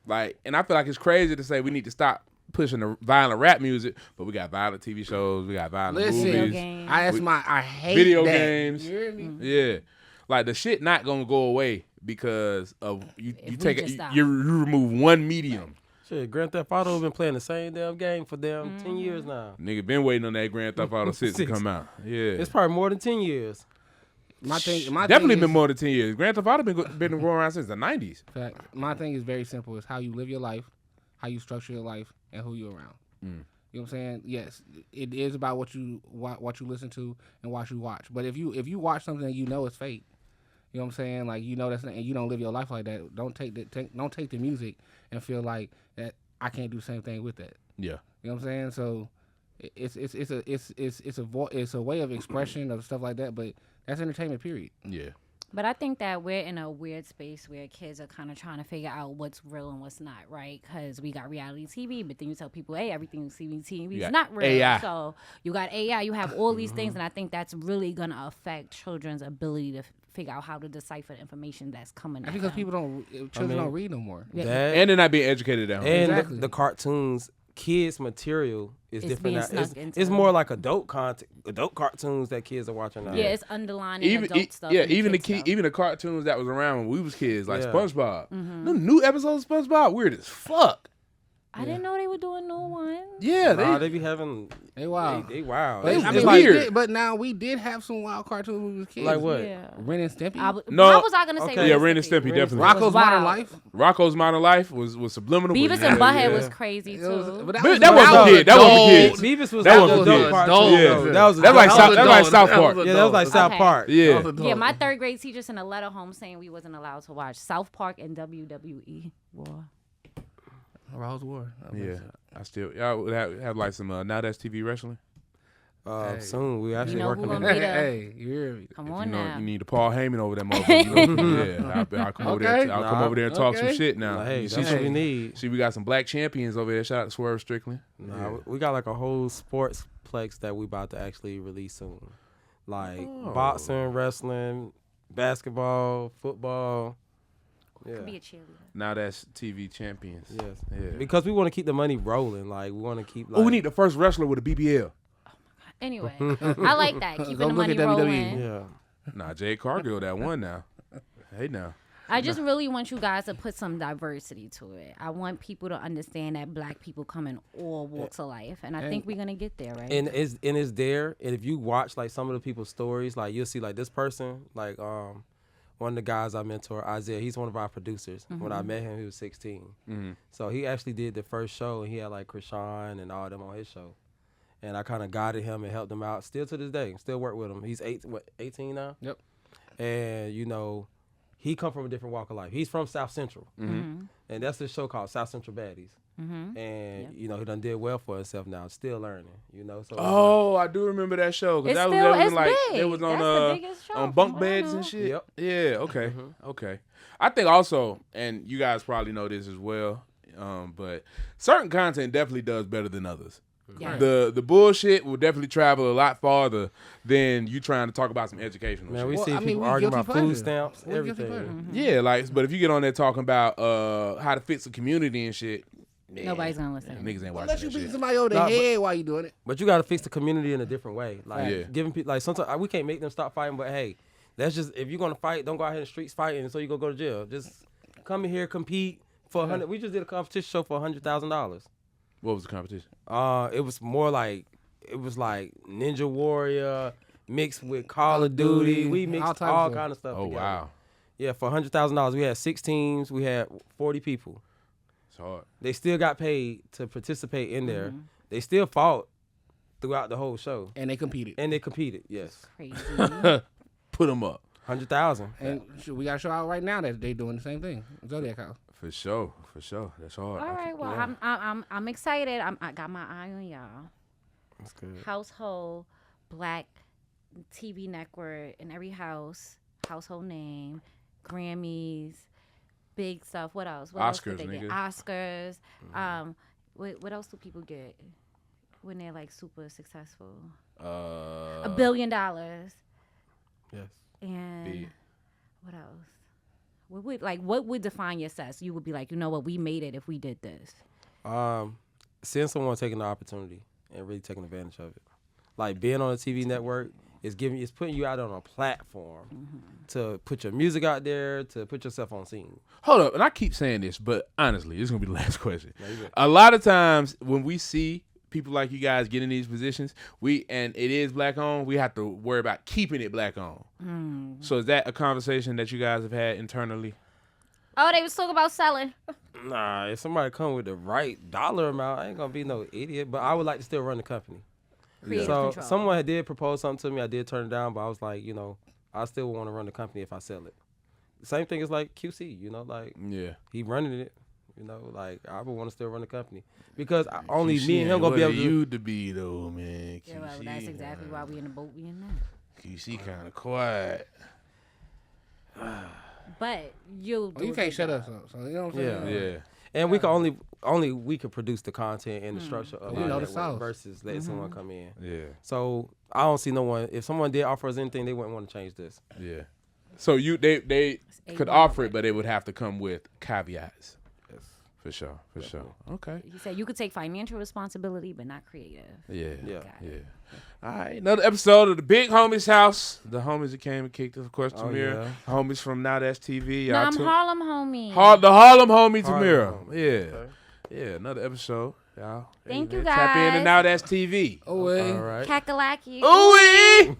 Like, and I feel like it's crazy to say we need to stop pushing the violent rap music, but we got violent TV shows, we got violent movies. Video games. I hate video that. games. You hear me? Yeah. Like, the shit not going to go away because of you we take just it, stop. you remove one medium. Shit, Grand Theft Auto been playing the same damn game for 10 years now. Nigga been waiting on that Grand Theft Auto 6 to come out. Yeah. It's probably more than 10 years. My Definitely thing been is, more than 10 years. Grand Theft Auto been going around since the 90s. fact, my thing is very simple. It's how you live your life, how you structure your life, and who you're around. You know what I'm saying? Yes, it is about what you listen to and what you watch. But if you watch something that you know is fake, you know what I'm saying? Like, you know that's, and you don't live your life like that. Don't take the music and feel like that I can't do the same thing with that. Yeah. You know what I'm saying? So it's a way of expression of stuff like that. But that's entertainment. Period. Yeah. But I think that we're in a weird space where kids are kind of trying to figure out what's real and what's not, right? Because we got reality TV, but then you tell people, hey, everything you see on TV is not real. AI. So you got AI, you have all these things, and I think that's really going to affect children's ability to figure out how to decipher the information that's coming That's at because them. children don't read no more. That, And they're not being educated at home. and Exactly. the cartoons, kids' material is It's different being now. snuck into It's them. more like adult cartoons that kids are watching now. Yeah, it's underlining adult stuff. Yeah, and even the kid stuff. even the cartoons that was around when we was kids, like Yeah. SpongeBob. Them new episodes of SpongeBob weird as fuck. I didn't know they were doing new ones. Yeah, they be having They wild. They wild. But, It's I mean, weird. but now we did have some wild cartoons when we was kids. Like what? Yeah. Ren and Stimpy. No. Why was I going to say Okay. yeah, Ren and Stimpy definitely. Rocco's Wow. Modern Life. Rocco's Modern Life was subliminal. Beavis but and Butthead yeah. was crazy It was- too. but That wasn't kids. That wasn't kids. Beavis was That like was adult kids. cartoon. Yeah. That was That's like That was South. That's like adult. South That Park. was Yeah, that was like South Okay. Park. Yeah. Yeah, my third grade teacher sent a letter home saying we wasn't allowed to watch South Park and WWE. War. Rose War. Yeah. I still y'all would have like some NowThatsTV wrestling. Soon we actually You know who working on gonna it. be the- Hey, you hear me? Come If on you know, now. you need a Paul Heyman over that motherfucker. You know? Yeah, I'll come over there. Okay. I'll come over there and talk some Okay. shit now. Hey, You that's see, what we need. see, we got some black champions over there. Shout out to Swerve Strickland. Nah, we got like a whole sports plex that we about to actually release soon. Like boxing, wrestling, basketball, football. Yeah. Could be a cheerleader. Now that's TV champions. Yes. Yeah. Because we want to keep the money rolling. Like we want to keep like Oh, we need the first wrestler with a BBL. Anyway, I like that. Keeping Go the look money at WWE. rolling. yeah. Nah, Jade Cargill that one now. Hey now. I just really want you guys to put some diversity to it. I want people to understand that black people come in all walks of life, and I think we're gonna get there, right? And it's there. And if you watch like some of the people's stories, like you'll see like this person, like one of the guys I mentor, Isaiah, he's one of our producers. When I met him, he was 16. So he actually did the first show, and he had like Krishan and all them on his show. And I kind of guided him and helped him out. Still to this day, still work with him. He's 18 now? Yep. And, you know, he come from a different walk of life. He's from South Central. And that's this show called South Central Baddies. And, you know, he done did well for himself now. Still learning, you know. So Oh, I do remember that show. Cause It's that still- was it's like big. it was on That's the biggest show on from bunk what I beds know. and shit. Yep. Yeah. Okay. Okay. I think also, and you guys probably know this as well, but certain content definitely does better than others. Yeah. The bullshit will definitely travel a lot farther than you trying to talk about some educational man, shit. we Well, see I mean, people we arguing guilty about food pleasure. stamps, We guilty everything. pleasure. Yeah, like, but if you get on there talking about how to fix a community and shit, Nobody's gonna listen. niggas ain't watching Unless you that beat shit. somebody over the Nah, but- head while you doing it. But you got to fix the community in a different way. Like Yeah. giving people, like sometimes we can't make them stop fighting. But hey, that's just if you're gonna fight, don't go out here in the streets fighting, so you go to jail. Just come in here, compete for $100. We just did a competition show for $100,000. What was the competition? It was more like Ninja Warrior mixed with Call of Duty. We all mixed types all of- kind of stuff. Oh together. wow, Yeah, for $100,000, we had 6 teams. We had 40 people. it's hard. They still got paid to participate in there. They still fought throughout the whole show, And they competed. and they competed. Yes, Crazy. Put them up. 100,000. And we got to show out right now that they doing the same thing. Zodiac House. For sure. That's hard. All right. Well, I'm excited. I got my eye on y'all. That's good. Household black TV network in every house. Household name. Grammys. Big stuff. What else? What else Oscars, did they get? nigga. Oscars. What else do people get when they're like super successful? $1 billion. Yes. And Big. what else? What would define your success? You would be like, you know what, we made it if we did this. Seeing someone taking the opportunity and really taking advantage of it. Like being on a TV network is putting you out on a platform to put your music out there, to put yourself on scene. Hold up, and I keep saying this, but honestly, this is gonna be the last question. A lot of times when we see people like you guys get in these positions, and it is black owned, we have to worry about keeping it black owned. So is that a conversation that you guys have had internally? Oh, they was talking about selling. Nah, if somebody come with the right dollar amount, I ain't gonna be no idiot. But I would like to still run the company. Creative So control. someone did propose something to me. I did turn it down, but I was like, I still want to run the company if I sell it. Same thing as like QC, like he running it. Like I would want to still run the company because only me and him gonna be able to. You to be though, man. Yeah, well, that's exactly why we in the boat we in now. QC kind of quiet. But you can't shut us up. So you know what I'm saying? Yeah. And we can only we can produce the content and the structure of We our know the network sauce. versus letting someone come in. Yeah. So I don't see no one. If someone did offer us anything, they wouldn't want to change this. Yeah. So they could offer it, but it would have to come with caveats. Yes. For sure. Okay. He said you could take financial responsibility, but not creative. Yeah. Yeah. All right, another episode of the Big Homie's House. The homies that came and kicked us, of course, Oh, Tamira. yeah. Homies from NowThatsTV. No, I'm Harlem Homie. The Harlem Homie, Tamira. Harlem Homie. Yeah. Okay. Yeah, another episode, y'all. Thank you, Tap in to guys. NowThatsTV. Oh, wait. All right. Kakalaki. Ooh-wee!